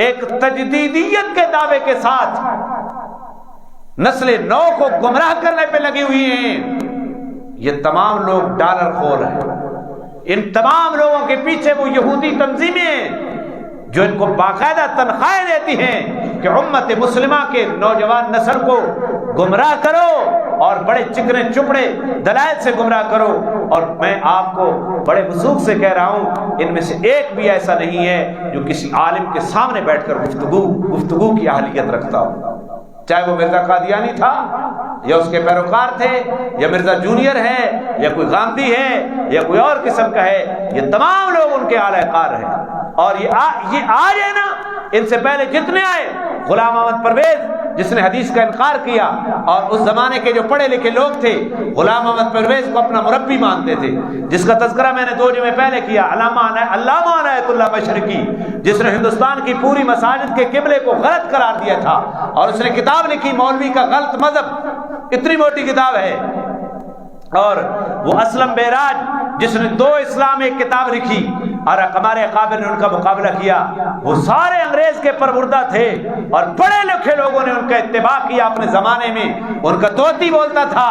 ایک تجدیدیت کے دعوے کے ساتھ نسل نو کو گمراہ کرنے پہ لگی ہوئی ہیں، یہ تمام لوگ ڈالر خور ہیں. ان تمام لوگوں کے پیچھے وہ یہودی تنظیمیں ہیں جو ان کو باقاعدہ تنخواہیں دیتی ہیں کہ امت مسلمہ کے نوجوان نسل کو گمراہ کرو اور بڑے چکنے چپڑے دلائل سے گمراہ کرو. اور میں آپ کو بڑے وثوق سے کہہ رہا ہوں، ان میں سے ایک بھی ایسا نہیں ہے جو کسی عالم کے سامنے بیٹھ کر گفتگو کی اہلیت رکھتا ہو، چاہے وہ مرزا قادیانی تھا یا اس کے پیروکار تھے یا مرزا جونیئر ہے یا کوئی گاندھی ہے یا کوئی اور قسم کا ہے. یہ تمام لوگ ان کے اعلی کار ہیں. اور یہ آج ہے نا، ان سے پہلے جتنے آئے، غلام احمد پرویز جس نے حدیث کا انکار کیا، اور اس زمانے کے جو پڑھے لکھے لوگ تھے غلام احمد پرویز کو اپنا مربی مانتے تھے، جس کا تذکرہ میں نے 2 جمعے پہلے کیا، علامہ عنایت اللہ مشرقی، جس نے ہندوستان کی پوری مساجد کے قبلے کو غلط قرار دیا تھا، اور اس نے کتاب لکھی مولوی کا غلط مذہب، اتنی موٹی کتاب ہے. اور وہ اسلم بیراج جس نے 2 اسلام ایک کتاب لکھی، اور ہمارے اکابر نے ان کا مقابلہ کیا. وہ سارے انگریز کے پروردہ تھے اور پڑھے لکھے لوگوں نے ان کا اتباع کیا اپنے زمانے میں. ان کا طوطی بولتا تھا،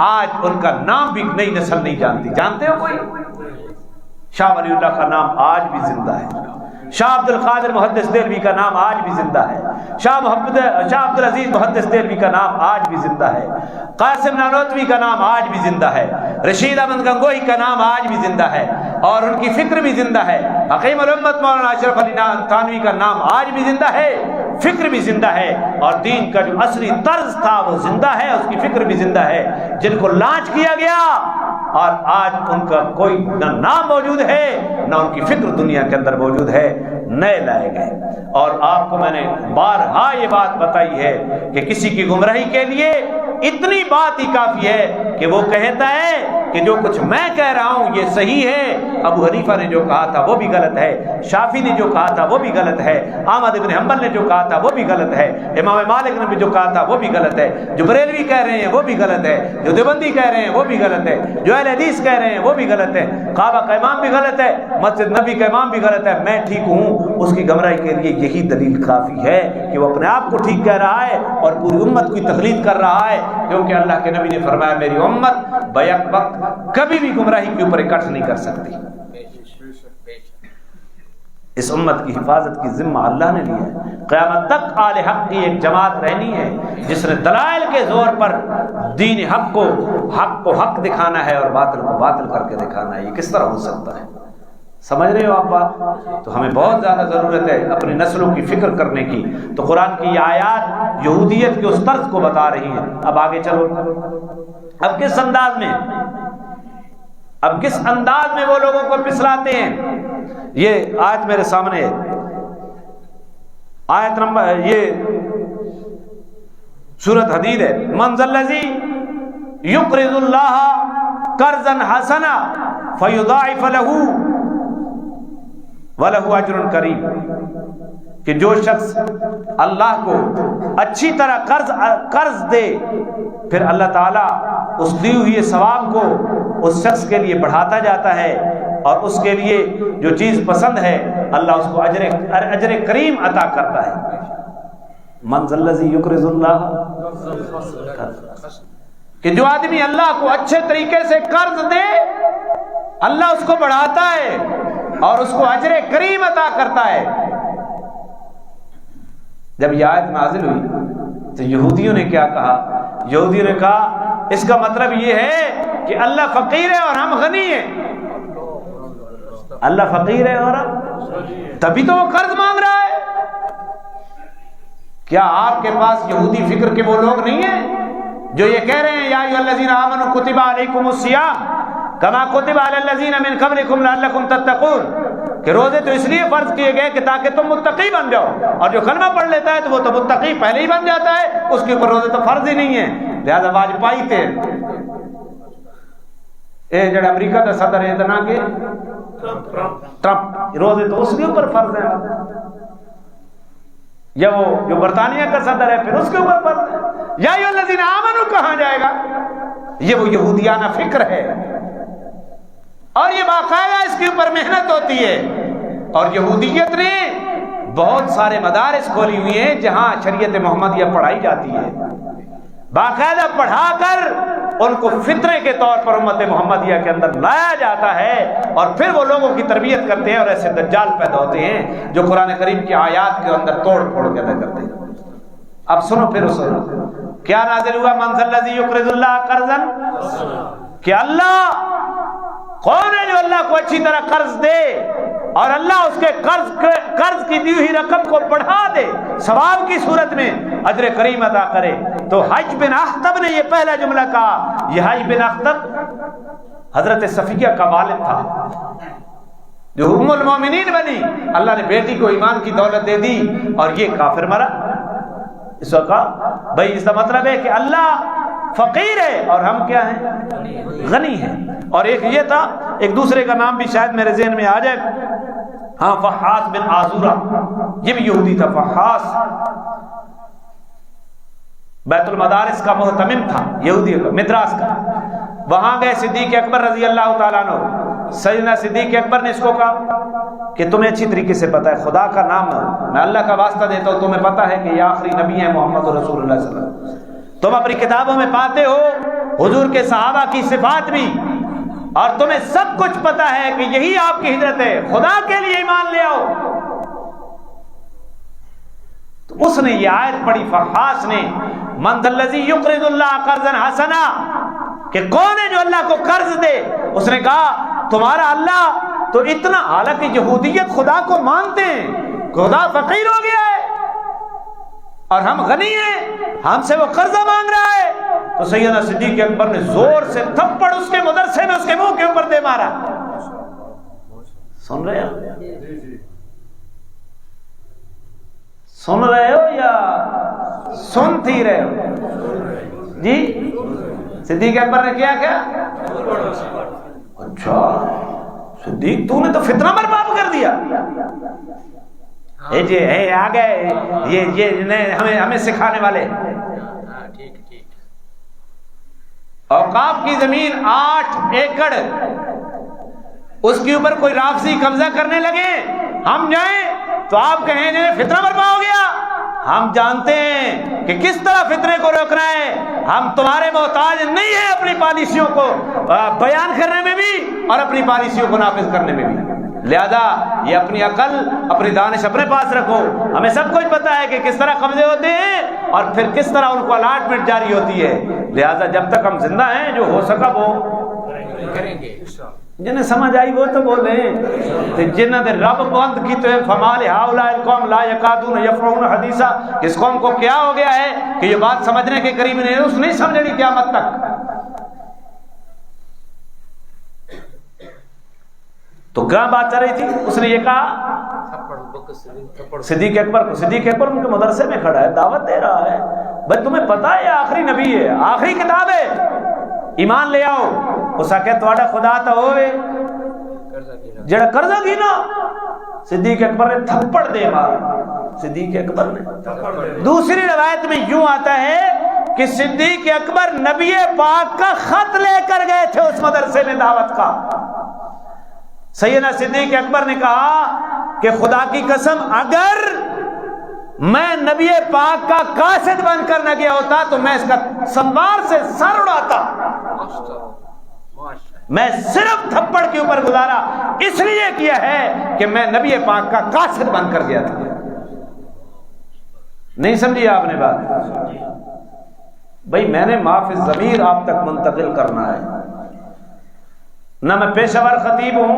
آج ان کا نام بھی نئی نسل نہیں جانتی. جانتے ہو کوئی؟ شاہ ولی اللہ کا نام آج بھی زندہ ہے. شاہ عبد القادر محدث دہلوی کا نام آج بھی زندہ ہے. شاہ عبد العزیز محدث دہلوی کا نام آج بھی زندہ ہے. قاسم نانوتوی کا نام آج بھی زندہ ہے. رشید احمد گنگوہی کا نام آج بھی زندہ ہے اور ان کی فکر بھی زندہ ہے. حکیم الامت مولانا اشرف علی تھانوی کا نام آج بھی زندہ ہے، فکر بھی زندہ ہے، اور دین کا جو اصلی طرز تھا وہ زندہ ہے، اس کی فکر بھی زندہ ہے. جن کو لانچ کیا گیا اور آج ان کا کوئی نہ نام موجود ہے نہ ان کی فکر دنیا کے اندر موجود ہے، نئے لائے گئے. اور آپ کو میں نے بارہا یہ بات بتائی ہے کہ کسی کی گمراہی کے لیے اتنی بات ہی کافی ہے کہ وہ کہتا ہے کہ جو کچھ میں کہہ رہا ہوں یہ صحیح ہے. ابو حنیفہ نے جو کہا تھا وہ بھی غلط ہے، شافعی نے جو کہا تھا وہ بھی غلط ہے، احمد بن حنبل نے جو کہا تھا وہ بھی غلط ہے، امام مالک نے بھی جو کہا تھا وہ بھی غلط ہے، جو بریلوی کہہ رہے ہیں وہ بھی غلط ہے، جو دیوبندی کہہ رہے ہیں وہ بھی غلط ہے، جو اہل حدیث کہہ رہے ہیں وہ بھی غلط ہے. کعبہ کا امام بھی غلط ہے، مسجد نبی کا امام بھی غلط ہے، میں ٹھیک ہوں. اس کی گمراہی کے لیے یہی دلیل کافی ہے کہ وہ اپنے آپ کو ٹھیک کہہ رہا ہے اور پوری امت کی تقلید کر رہا ہے، کیونکہ اللہ کے نبی نے فرمایا میری امت بیک وقت کبھی بھی گمراہی کے اوپر اکٹھ نہیں کر سکتی. اس امت کی حفاظت کی ذمہ اللہ نے لیا ہے. قیامت تک آل حق کی ایک جماعت رہنی ہے جس نے دلائل کے زور پر دین حق کو حق دکھانا ہے اور باطل کو باطل کر کے دکھانا ہے. یہ کس طرح ہو سکتا ہے؟ سمجھ رہے ہو آپ بات؟ تو ہمیں بہت زیادہ ضرورت ہے اپنی نسلوں کی فکر کرنے کی. تو قرآن کی یہ آیات یہودیت کے اس طرز کو بتا رہی ہیں. اب آگے چلو، اب کس انداز میں وہ لوگوں کو پسلاتے ہیں. یہ آیت میرے سامنے ہے، آیت نمبر، یہ سورۃ حدید ہے. من ذا الذی یقرض اللہ قرضا حسنا فیضاعف له وَلَهُ أَجْرٌ کریم، کہ جو شخص اللہ کو اچھی طرح قرض دے پھر اللہ تعالیٰ اس دی ہوئی ثواب کو اس شخص کے لیے بڑھاتا جاتا ہے اور اس کے لیے جو چیز پسند ہے اللہ اس کو اجر کریم عطا کرتا ہے. من ذا الذی یقرض اللہ، کہ جو آدمی اللہ کو اچھے طریقے سے قرض دے اللہ اس کو بڑھاتا ہے اور اس کو اجر کریم عطا کرتا ہے. جب یہ آیت نازل ہوئی تو یہودیوں نے کیا کہا؟ یہودیوں نے کہا اس کا مطلب یہ ہے کہ اللہ فقیر ہے اور ہم غنی ہیں. اللہ فقیر ہے اور تبھی تو وہ قرض مانگ رہا ہے. کیا آپ کے پاس یہودی فکر کے وہ لوگ نہیں ہیں جو یہ کہہ رہے ہیں یا ایھا الذین آمنوا کتب علیکم الصیام کما کتب علی الذین من قبلکم لعلکم تتقون، کہ روزے تو اس لیے فرض کیے گئے کہ تاکہ تم متقی بن جاؤ، اور جو کلمہ پڑھ لیتا ہے تو وہ تو متقی پہلے ہی بن جاتا ہے، اس کے اوپر روزے تو فرض ہی نہیں ہے. لہذا واجپائی تھے اے جڑا امریکہ کا صدر ہے اتنا کہ ٹرمپ، روزے تو اس کے اوپر فرض ہے، یا وہ جو برطانیہ کا صدر ہے پھر اس کے اوپر فرض ہے. یا ایھا الذین آمنوا کہاں جائے گا؟ یہ وہ یہودیانہ فکر ہے، اور یہ باقاعدہ اس کے اوپر محنت ہوتی ہے. اور یہودیت نے بہت سارے مدارس کھولی ہوئی ہیں جہاں شریعت محمدیہ پڑھائی جاتی ہے، باقاعدہ پڑھا کر ان کو فطرے کے طور پر امت محمدیہ کے اندر لایا جاتا ہے، اور پھر وہ لوگوں کی تربیت کرتے ہیں، اور ایسے دجال پیدا ہوتے ہیں جو قرآن کریم کی آیات کے اندر توڑ پھوڑ کے ادا کرتے ہیں. اب سنو پھر سنو کیا نازل ہوا، من ذا الذی یقرض اللہ قرضا، کہ اللہ کون ہے جو اللہ کو اچھی طرح قرض دے اور اللہ اس کے قرض کی دی ہوئی رقم کو بڑھا دے، ثواب کی صورت میں اجر کریم عطا کرے. تو حج بن اخطب نے یہ پہلا جملہ کہا. یہ حج بن اخطب حضرت صفیہ کا والد تھا جو ام المومنین بنی. اللہ نے بیٹی کو ایمان کی دولت دے دی اور یہ کافر مرا. اس وقت بھائی اس کا مطلب ہے کہ اللہ فقیر ہے اور ہم کیا ہیں؟ غنی ہیں. اور ایک یہ تھا، ایک دوسرے کا نام بھی شاید میرے ذہن میں آ جائے، ہاں فحاس بن آزورہ، یہ بھی یہودی تھا. فحاس بیت المدارس کا محتمم تھا، یہودی کا، مدراس کا. وہاں گئے صدیق اکبر رضی اللہ تعالیٰ عنہ. سیدنا صدیق اکبر نے اس کو کہا کہ تمہیں اچھی طریقے سے پتا ہے خدا کا نام، میں اللہ کا واسطہ دیتا ہوں، تمہیں پتا ہے کہ یہ آخری نبی ہے محمد رسول اللہ صلی اللہ علیہ وسلم، تم اپنی کتابوں میں پاتے ہو حضور کے صحابہ کی صفات بھی، اور تمہیں سب کچھ پتا ہے کہ یہی آپ کی ہجرت ہے، خدا کے لیے ایمان لے آؤ. تو اس نے یہ آیت پڑھی فحاس نے، من ذا الذی یقرض اللہ قرضا حسنا، کہ کون ہے جو اللہ کو قرض دے. اس نے کہا تمہارا اللہ تو اتنا، حالانکہ یہودیت خدا کو مانتے ہیں، خدا فقیر ہو گیا ہے اور ہم غنی ہیں، ہم سے وہ قرضہ مانگ رہا ہے. تو سیدنا صدیق اکبر نے زور سے تھپڑ اس کے مدرسے میں اس کے منہ کے اوپر دے مارا. سن رہے ہو؟ سن رہے ہو یا سنتے ہی رہے ہو؟ جی صدیق اکبر نے کیا کیا؟ اچھا صدیق تو نے تو فتنہ برپا کر دیا. جی آ گئے یہ ہمیں سکھانے والے. اوقاف کی زمین 8 ایکڑ، اس کے اوپر کوئی رافضی قبضہ کرنے لگے، ہم جائیں تو آپ کہیں جی فتنہ برپا ہو گیا. ہم جانتے ہیں کہ کس طرح فتنے کو روکنا ہے. ہم تمہارے محتاج نہیں ہیں اپنی پالیسیوں کو بیان کرنے میں بھی اور اپنی پالیسیوں کو نافذ کرنے میں بھی. لہذا یہ اپنی عقل، اپنی دانش اپنے پاس رکھو. ہمیں سب کچھ پتا ہے کہ کس طرح قبضے ہوتے ہیں اور پھر کس طرح ان کو الاٹمنٹ جاری ہوتی ہے. لہذا جب تک ہم زندہ ہیں جو ہو سکا وہ کریں گے. جنہیں سمجھ آئی وہ تو بولیں. جنہوں نے رب بند کی تو فمال ہؤلاء القوم لا یکادون یفقهون حدیثا، اس قوم کو کیا ہو گیا ہے کہ یہ بات سمجھنے کے قریب نہیں، اس نہیں سمجھنی قیامت تک. تو کیا بات چل رہی تھی؟ اس نے یہ کہا صدیق اکبر کو، صدیق اکبر ان کے مدرسے میں کھڑا ہے، دعوت دے رہا ہے، بھائی تمہیں پتا ہے آخری نبی ہے، آخری کتاب ہے، ایمان لے آؤ. اس آ کے تھوڑا خدا تو ہوئے جڑا قرضہ کی نا. صدیق اکبر نے تھپڑ دے مارا. صدیق اکبر نے، دوسری روایت میں یوں آتا ہے کہ صدیق اکبر نبی پاک کا خط لے کر گئے تھے اس مدرسے میں دعوت کا. سیدنا صدیق اکبر نے کہا کہ خدا کی قسم اگر میں نبی پاک کا قاصد بن کر نہ گیا ہوتا تو میں اس کا سنوار سے سر اڑاتا. میں صرف تھپڑ کے اوپر گزارا اس لیے کیا ہے کہ میں نبی پاک کا قاصد بن کر گیا تھا. نہیں سمجھی آپ نے بات؟ بھائی میں نے معاف ضمیر آپ تک منتقل کرنا ہے. نہ میں پیشہ ور خطیب ہوں،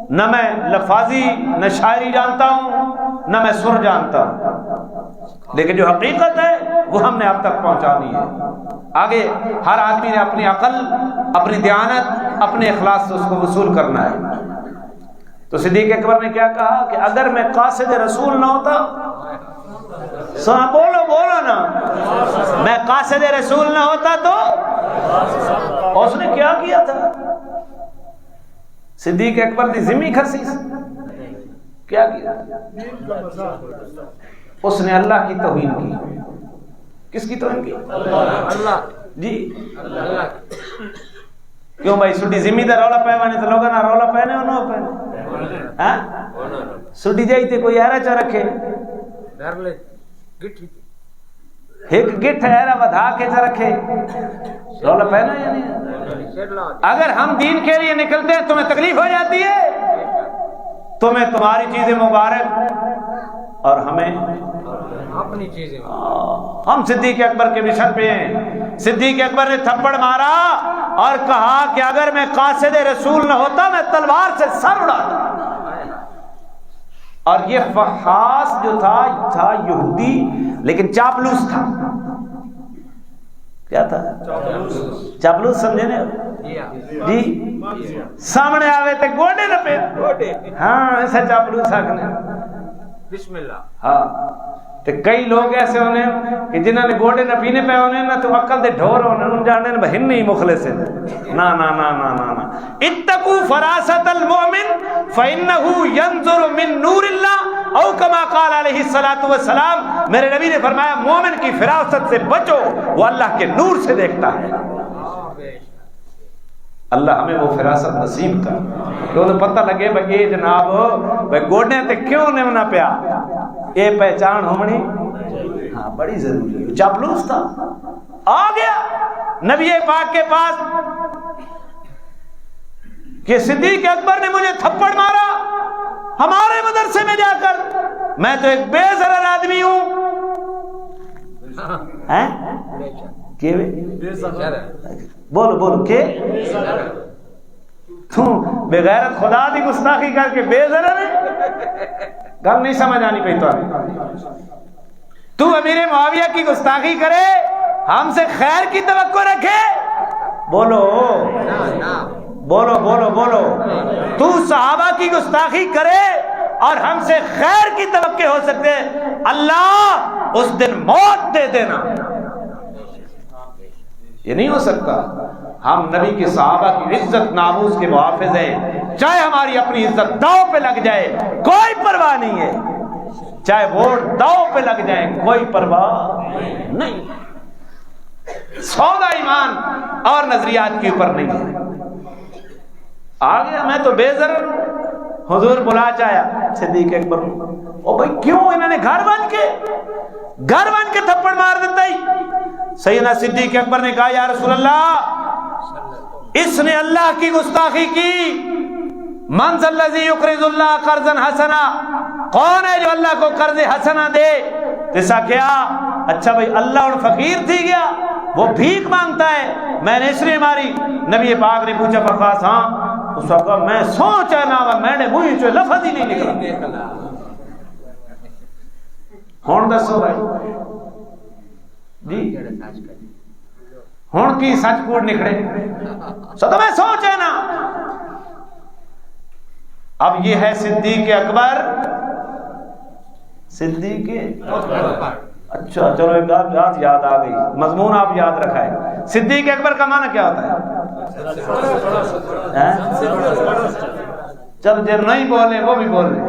نہ میں لفاظی نہ شاعری جانتا ہوں، نہ میں سر جانتا ہوں، لیکن جو حقیقت ہے وہ ہم نے اب تک پہنچانی ہے۔ آگے ہر آدمی نے اپنی عقل، اپنی دیانت، اپنے اخلاص سے اس کو وصول کرنا ہے۔ تو صدیق اکبر نے کیا کہا کہ اگر میں قاصد رسول نہ ہوتا، بولو نا، میں قاصد رسول نہ ہوتا تو، اور اس نے کیا کیا تھا؟ صدیق اکبر نے ذمہ کھسی، کیا کیا؟ اس نے اللہ کی توہین کی۔ کس کی توہین کی؟ اللہ جی، کیوں بھائی سٹی ذمہ دار رولا پیوانے تو لوگا نہ رولا پہنے ہو نہ پہنے، ہاں سٹی جائی تے کوئی ایرا چا رکھے، ایک گٹھ ایرا بدھا کے چا رکھے، رولا پہنا یا نہیں؟ اگر ہم دین کے لیے نکلتے ہیں تمہیں تکلیف ہو جاتی ہے، تمہیں تمہاری چیزیں مبارک اور ہمیں اپنی چیزیں۔ ہم صدیق اکبر کے مشن پہ ہیں۔ صدیق اکبر نے تھپڑ مارا اور کہا کہ اگر میں قاصد رسول نہ ہوتا میں تلوار سے سر اڑاتا۔ اور یہ فحاص جو تھا یہودی لیکن چاپلوس تھا۔ کیا تھا؟ چاپلوس سمجھے نا جی، سامنے آوے تے گوڑے نہ پہ، ہاں ایسا چاپلوس آکھنے، بسم اللہ۔ ہاں تے کئی لوگ ایسے ہونے کہ جنہوں نے گوڑے نہ پینے پہ ہونے نہ تو عقل دے ڈھور ہونے، ان جاننے بہن نہیں مخلص ہے، نا نا نا نا نا نا۔ اتقوا فراست المؤمن فإنه ينظر من نور اللہ او کما قال علیہ الصلوۃ والسلام۔ میرے نبی نے فرمایا مومن کی فراست سے بچو، وہ اللہ کے نور سے دیکھتا ہے۔ اللہ ہمیں وہ فراست نصیب کر، تو پتہ لگے بھئی یہ جناب بھئی گوڑے تے کیوں نہ پیا، یہ پہچان ہونی ہاں بڑی ضروری ہے۔ چاپلوس تھا، آ گیا نبی پاک کے پاس کہ صدیق اکبر نے مجھے تھپڑ مارا ہمارے مدرسے میں جا کر، میں تو ایک بے ضرر آدمی ہوں۔ بولو کہ تو بغیرت خدا دی گستاخی کر کے بے ضرر ہے؟ گل نہیں سمجھ آنی پئی تو امیر معاویہ کی گستاخی کرے، ہم سے خیر کی توقع رکھے؟ بولو بولو بولو بولو، تو صحابہ کی گستاخی کرے اور ہم سے خیر کی توقع ہو سکتے؟ اللہ اس دن موت دے دینا، یہ نہیں ہو سکتا۔ ہم نبی کی صحابہ کی عزت ناموس کے محافظ ہیں، چاہے ہماری اپنی عزت داؤ پہ لگ جائے کوئی پرواہ نہیں ہے، چاہے ووٹ داؤ پہ لگ جائے کوئی پرواہ نہیں۔ سودا ایمان اور نظریات کے اوپر نہیں ہے۔ آ گیا میں تو بے ضرر، حضور بلا چاہیا صدیق اکبر، او بھائی کیوں انہوں نے گھر بن کے تھپڑ مار دیتا ہی؟ سیدنا صدیق اکبر نے کہا یا رسول اللہ اس نے اللہ کی گستاخی کی، من ذا الذی یقرض اللہ قرضا حسنا، کون ہے جو اللہ کو قرض حسنا دے؟ جیسا کیا اچھا بھائی اللہ اور فقیر تھی گیا، وہ بھیک مانگتا ہے، میں نے اس لیے ماری۔ نبی پاک نے پوچھا بخاص ہاں، اس وقت میں سوچا نہ میں نے منہ چ لفظ ہی نہیں نکلا۔ ہوں دسو بھائی جی ہوں کی سچ کوڑ نکلے؟ سو تو میں سوچا نا۔ اب یہ ہے صدیق اکبر، صدیق اچھا چلو ایک بات یاد آ گئی، مضمون آپ یاد رکھا ہے۔ صدیق اکبر کا معنی کیا ہوتا ہے؟ چل جو نہیں بولے وہ بھی بول رہے۔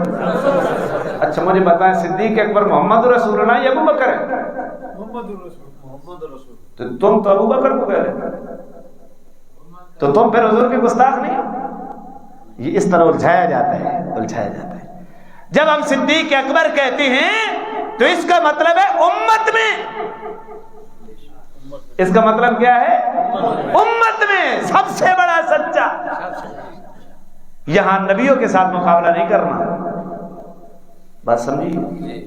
اچھا مجھے بتائیں صدیق اکبر محمد رسول اللہ یا ابو بکر ہے؟ تو تم تو ابو بکر کو کہہ رہے تو تم پھر حضور کے گستاخ نہیں؟ یہ اس طرح الجھایا جاتا ہے۔ جب ہم صدیق اکبر کہتے ہیں تو اس کا مطلب ہے امت میں، اس کا مطلب کیا ہے؟ امت میں سب سے بڑا سچا۔ یہاں نبیوں کے ساتھ مقابلہ نہیں کرنا، بات سمجھیے۔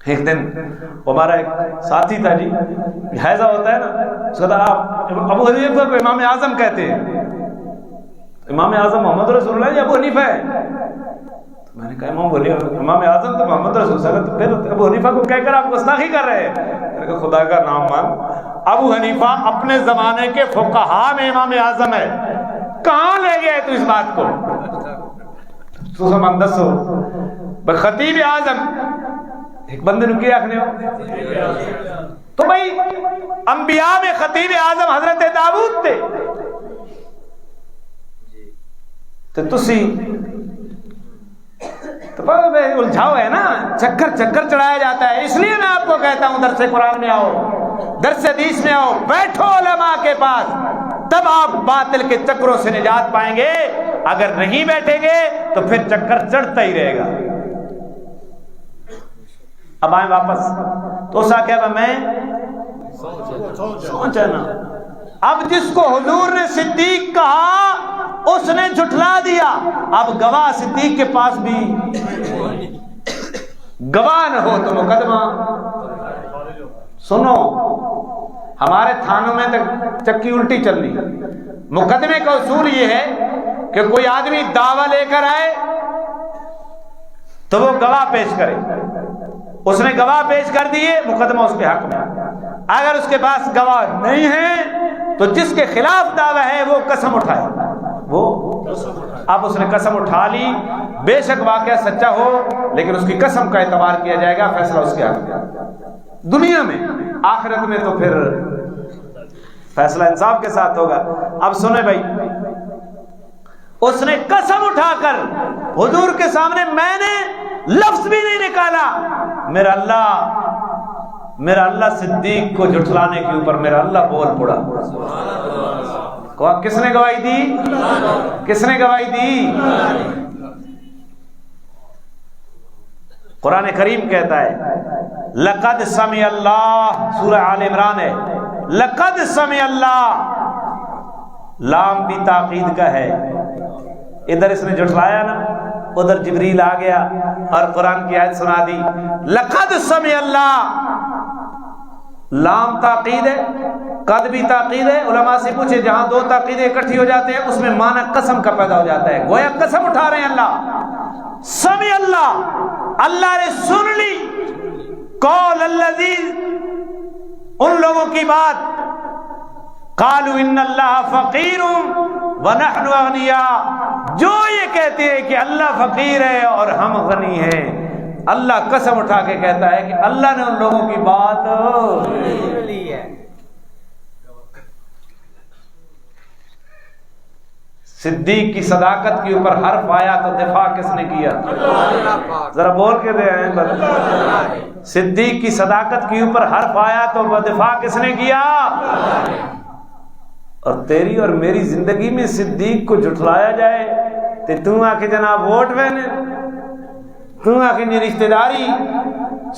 ایک دن ہمارا ایک ساتھی تھا جی، حیضہ ہوتا ہے نا، اس کا آپ ابو حنیفہ کو امام اعظم کہتے ہیں، امام اعظم محمد رسول اللہ یا ابو حنیفہ ہے؟ میں نے کہا امام اعظم تو محمد رسول اللہ، تو پھر ابو حنیفہ کو کہہ کر آپ گستاخی کر رہے ہیں؟ میں نے کہا خدا کا نام مان، ابو حنیفہ اپنے زمانے کے فقہاء میں امام اعظم ہے، کہاں لے گئے تو اس بات کو؟ تو سمان دسو خطیب اعظم ایک بندے نو کیا آخنے ہو؟ تو بھائی انبیاء میں خطیب اعظم حضرت داؤد تھے، تو تسی تو الجھاؤ ہے نا، چکر چڑھایا جاتا ہے۔ اس لیے میں آپ کو کہتا ہوں درس قرآن میں آؤ، درس حدیث میں آؤ، بیٹھو علماء کے پاس، تب آپ باطل کے چکروں سے نجات پائیں گے۔ اگر نہیں بیٹھیں گے تو پھر چکر چڑھتا ہی رہے گا۔ اب آئیں واپس، تو سا کیا میں سوچا نا، اب جس کو حضور نے صدیق کہا اس نے جھٹلا دیا، اب گواہ صدیق کے پاس بھی گواہ نہ ہو تو مقدمہ۔ سنو، ہمارے تھانوں میں تک چکی الٹی چل رہی۔ مقدمے کا اصول یہ ہے کہ کوئی آدمی دعویٰ لے کر آئے تو وہ گواہ پیش کرے، اس نے گواہ پیش کر دیے، مقدمہ اس کے حق میں۔ اگر اس کے پاس گواہ نہیں ہے تو جس کے خلاف دعویٰ ہے وہ قسم اٹھائے، اب اس نے قسم اٹھا لی، بے شک واقعہ سچا ہو لیکن اس کی قسم کا اعتبار کیا جائے گا، فیصلہ اس کے حق میں دنیا میں۔ آخرت میں تو پھر فیصلہ انصاف کے ساتھ ہوگا۔ اب سنیں بھائی، اس نے قسم اٹھا کر حضور کے سامنے، میں نے لفظ بھی نہیں نکالا، میرا اللہ صدیق کو جھٹلانے کے اوپر میرا اللہ بول پڑا۔ کس نے گواہی دی؟ کس نے گواہی دی؟ قرآن کریم کہتا ہے لقد سمع اللہ، سورہ آل عمران ہے، لقد سمع اللہ، لام بھی تاکید کا ہے۔ ادھر اس نے جھٹلایا نا، ادھر جبریل آ گیا اور قرآن کی آیت سنا دی، لقد سمع اللہ، لام تاکید ہے، قد بھی تاکید ہے۔ علماء سے پوچھے جہاں دو تاکیدیں اکٹھی ہو جاتے ہیں اس میں معنی قسم کا پیدا ہو جاتا ہے، گویا قسم اٹھا رہے ہیں اللہ۔ سمع اللہ، اللہ نے سن لی، قول الذی، ان لوگوں کی بات، قالوا ان اللہ فقیر ونحن اغنیاء، جو یہ کہتے ہیں کہ اللہ فقیر ہے اور ہم غنی ہیں۔ اللہ قسم اٹھا کے کہتا ہے کہ اللہ نے ان لوگوں کی بات لی ہے۔ صدیق کی صداقت کے اوپر حرف آیا تو دفاع کس نے کیا؟ ذرا بول کے دے ہیں، صدیق کی صداقت کے اوپر حرف آیا تو دفاع کس نے کیا؟ اور تیری اور میری زندگی میں صدیق کو جھٹلایا جائے تو تم آ کے جناب ووٹ بہنے، تم آ کے رشتہ داری،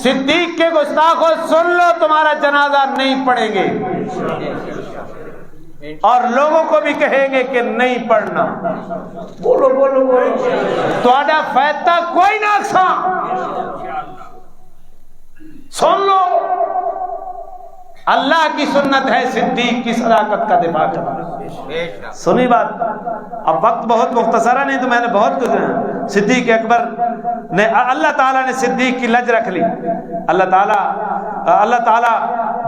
صدیق کے گستاخوں سن لو، تمہارا جنازہ نہیں پڑھیں گے اور لوگوں کو بھی کہیں گے کہ نہیں پڑھنا۔ بولو بولو بولو، تہاڈا فائدہ کوئی نہ آکساں، سن لو۔ اللہ کی سنت ہے صدیق کی صداقت کا دفاع کرنا۔ سنی بات، اب وقت بہت مختصر ہے، نہیں تو میں نے بہت کچھ کہا۔ صدیق اکبر نے، اللہ تعالیٰ نے صدیق کی لج رکھ لی۔ اللہ تعالیٰ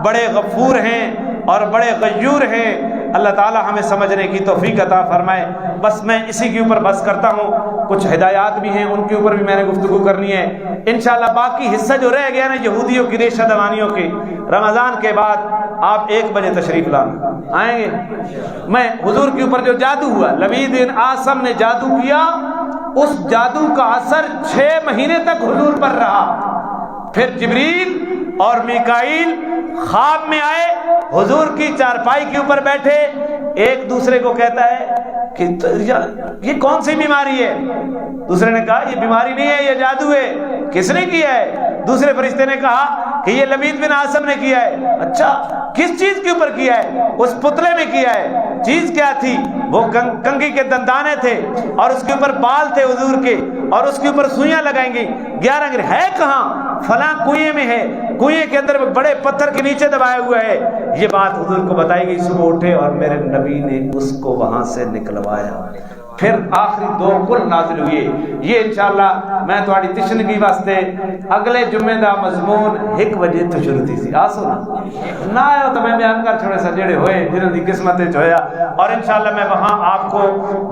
بڑے غفور ہیں اور بڑے غیور ہیں۔ اللہ تعالیٰ ہمیں سمجھنے کی توفیق عطا فرمائے۔ بس میں اسی کے اوپر بس کرتا ہوں، کچھ ہدایات بھی ہیں ان کے اوپر بھی میں نے گفتگو کرنی ہے انشاءاللہ۔ باقی حصہ جو رہ گیا نا یہودیوں کی ریشہ دوانیوں کے، رمضان کے بعد آپ 1 بجے تشریف لانا، آئیں گے۔ میں حضور کے اوپر جو جادو ہوا، لبید بن عاصم نے جادو کیا، اس جادو کا اثر 6 مہینے تک حضور پر رہا۔ پھر جبریل اور میکائیل خواب میں آئے، حضور کی چارپائی کے اوپر بیٹھے، ایک دوسرے کو کہتا ہے کہ یہ کون سی بیماری ہے؟ دوسرے نے کہا یہ بیماری نہیں ہے، یہ جادو ہے۔ کس نے کیا ہے؟ دوسرے فرشتے نے کہا کہ یہ لبید بن عاصم نے کیا ہے۔ اچھا، کس چیز کے اوپر کیا ہے؟ اس پتلے میں کیا ہے۔ چیز کیا تھی؟ وہ کنگھی کے دندانے تھے اور اس کے اوپر بال تھے حضور کے، اور اس کے اوپر سوئیاں لگائیں گی 11 ہے کہاں؟ فلاں کنویں میں ہے، کنویں کے اندر بڑے پتھر کے نیچے دبایا ہوا ہے۔ یہ بات حضور کو بتائی گئی، صبح اٹھے اور میرے نبی نے اس کو وہاں سے نکلوایا۔ پھر آخری 2 کل نازل ہوئے. یہ انشاءاللہ میں تھوڑی تشنگی واسطے اگلے جمعے دا مضمون 1 بجے تو شروع تھی سی آسو نہ آیا تو میں بیان کر چھوڑے سا جڑے ہوئے جنہوں کی قسمتیں ہویا. اور انشاءاللہ میں وہاں آپ کو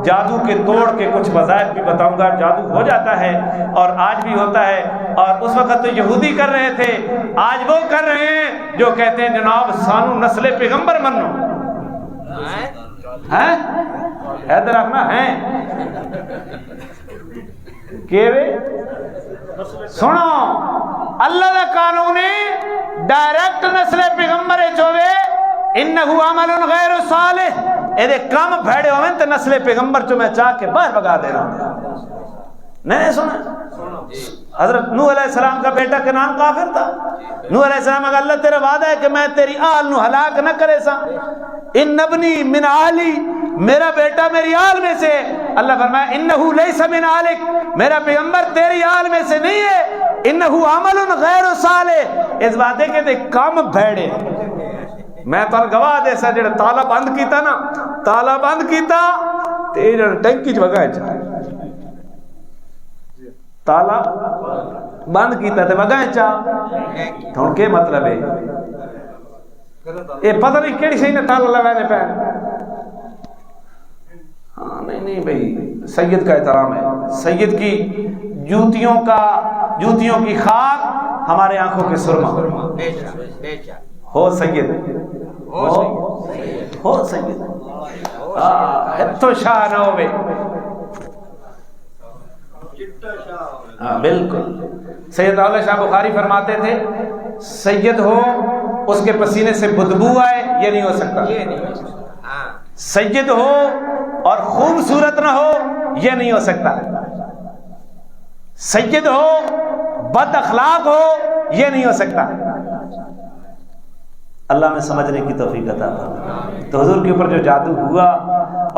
جادو کے توڑ کے کچھ وظائف بھی بتاؤں گا. جادو ہو جاتا ہے اور آج بھی ہوتا ہے, اور اس وقت تو یہودی کر رہے تھے, آج وہ کر رہے ہیں جو کہتے ہیں جناب سانو نسل پیغمبر منو ہیں حیدر رکھنا ہیں کہ سنو اللہ دا قانون ڈائریکٹ نسل پیغمبر چوے انہو عمل غیر صالح اے کام بھیڑے ہوئے تو نسل پیغمبر چو میں چاہ کے باہر بگا دے رہا ہوں. نہیں سنا حضرت نوح علیہ السلام کا بیٹا کنعان کافر تھا. نوح علیہ السلام اگر اللہ تیرا وعدہ ہے کہ میں تیری آل نو ہلاک نہ کرے سا, ان ابنی من آلی, میرا بیٹا میری آل میں سے. اللہ فرمایا انہو لیس من آلک, میرا پیغمبر تیری آل میں سے نہیں ہے, انہو عمل غیر صالح, اس وعدے کے دے کام بھیڑے. میں تو گواہ دے سا جڑا تالا بند کیتا نا, تالا بند کیتا تیرا ٹینکی چ وگا چا تالا بند کیتا تے وگا چا. ہن کے مطلب ہے اے پتہ نہیں کیڑی شے نے تالا لگانے پے. ہاں نہیں بھائی سید کا احترام ہے, سید کی جوتیوں کی خاک ہمارے آنکھوں کے سرما. ہو سید ہو سید تو شاہ نہ ہوئے. ہاں بالکل. سید اول شاہ بخاری فرماتے تھے سید ہو اس کے پسینے سے بدبو آئے یہ نہیں ہو سکتا. سید ہو اور خوبصورت نہ ہو یہ نہیں ہو سکتا. سید ہو بد اخلاق ہو یہ نہیں ہو سکتا. اللہ میں سمجھنے کی توفیق عطا فرمائے. تو حضور کے اوپر جو جادو ہوا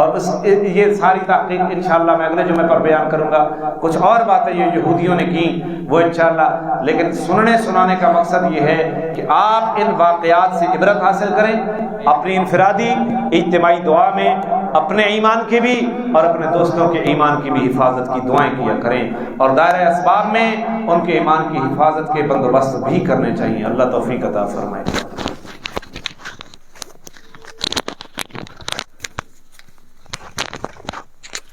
اور یہ ساری تحقیق انشاءاللہ میں اگلے جمعے پر بیان کروں گا. کچھ اور باتیں یہ یہودیوں نے کی وہ انشاءاللہ, لیکن سننے سنانے کا مقصد یہ ہے کہ آپ ان واقعات سے عبرت حاصل کریں, اپنی انفرادی اجتماعی دعا میں اپنے ایمان کی بھی اور اپنے دوستوں کے ایمان کی بھی حفاظت کی دعائیں کیا کریں, اور دائرہ اسباب میں ان کے ایمان کی حفاظت کے بندوبست بھی کرنے چاہیے. اللہ توفیق عطا فرمائے.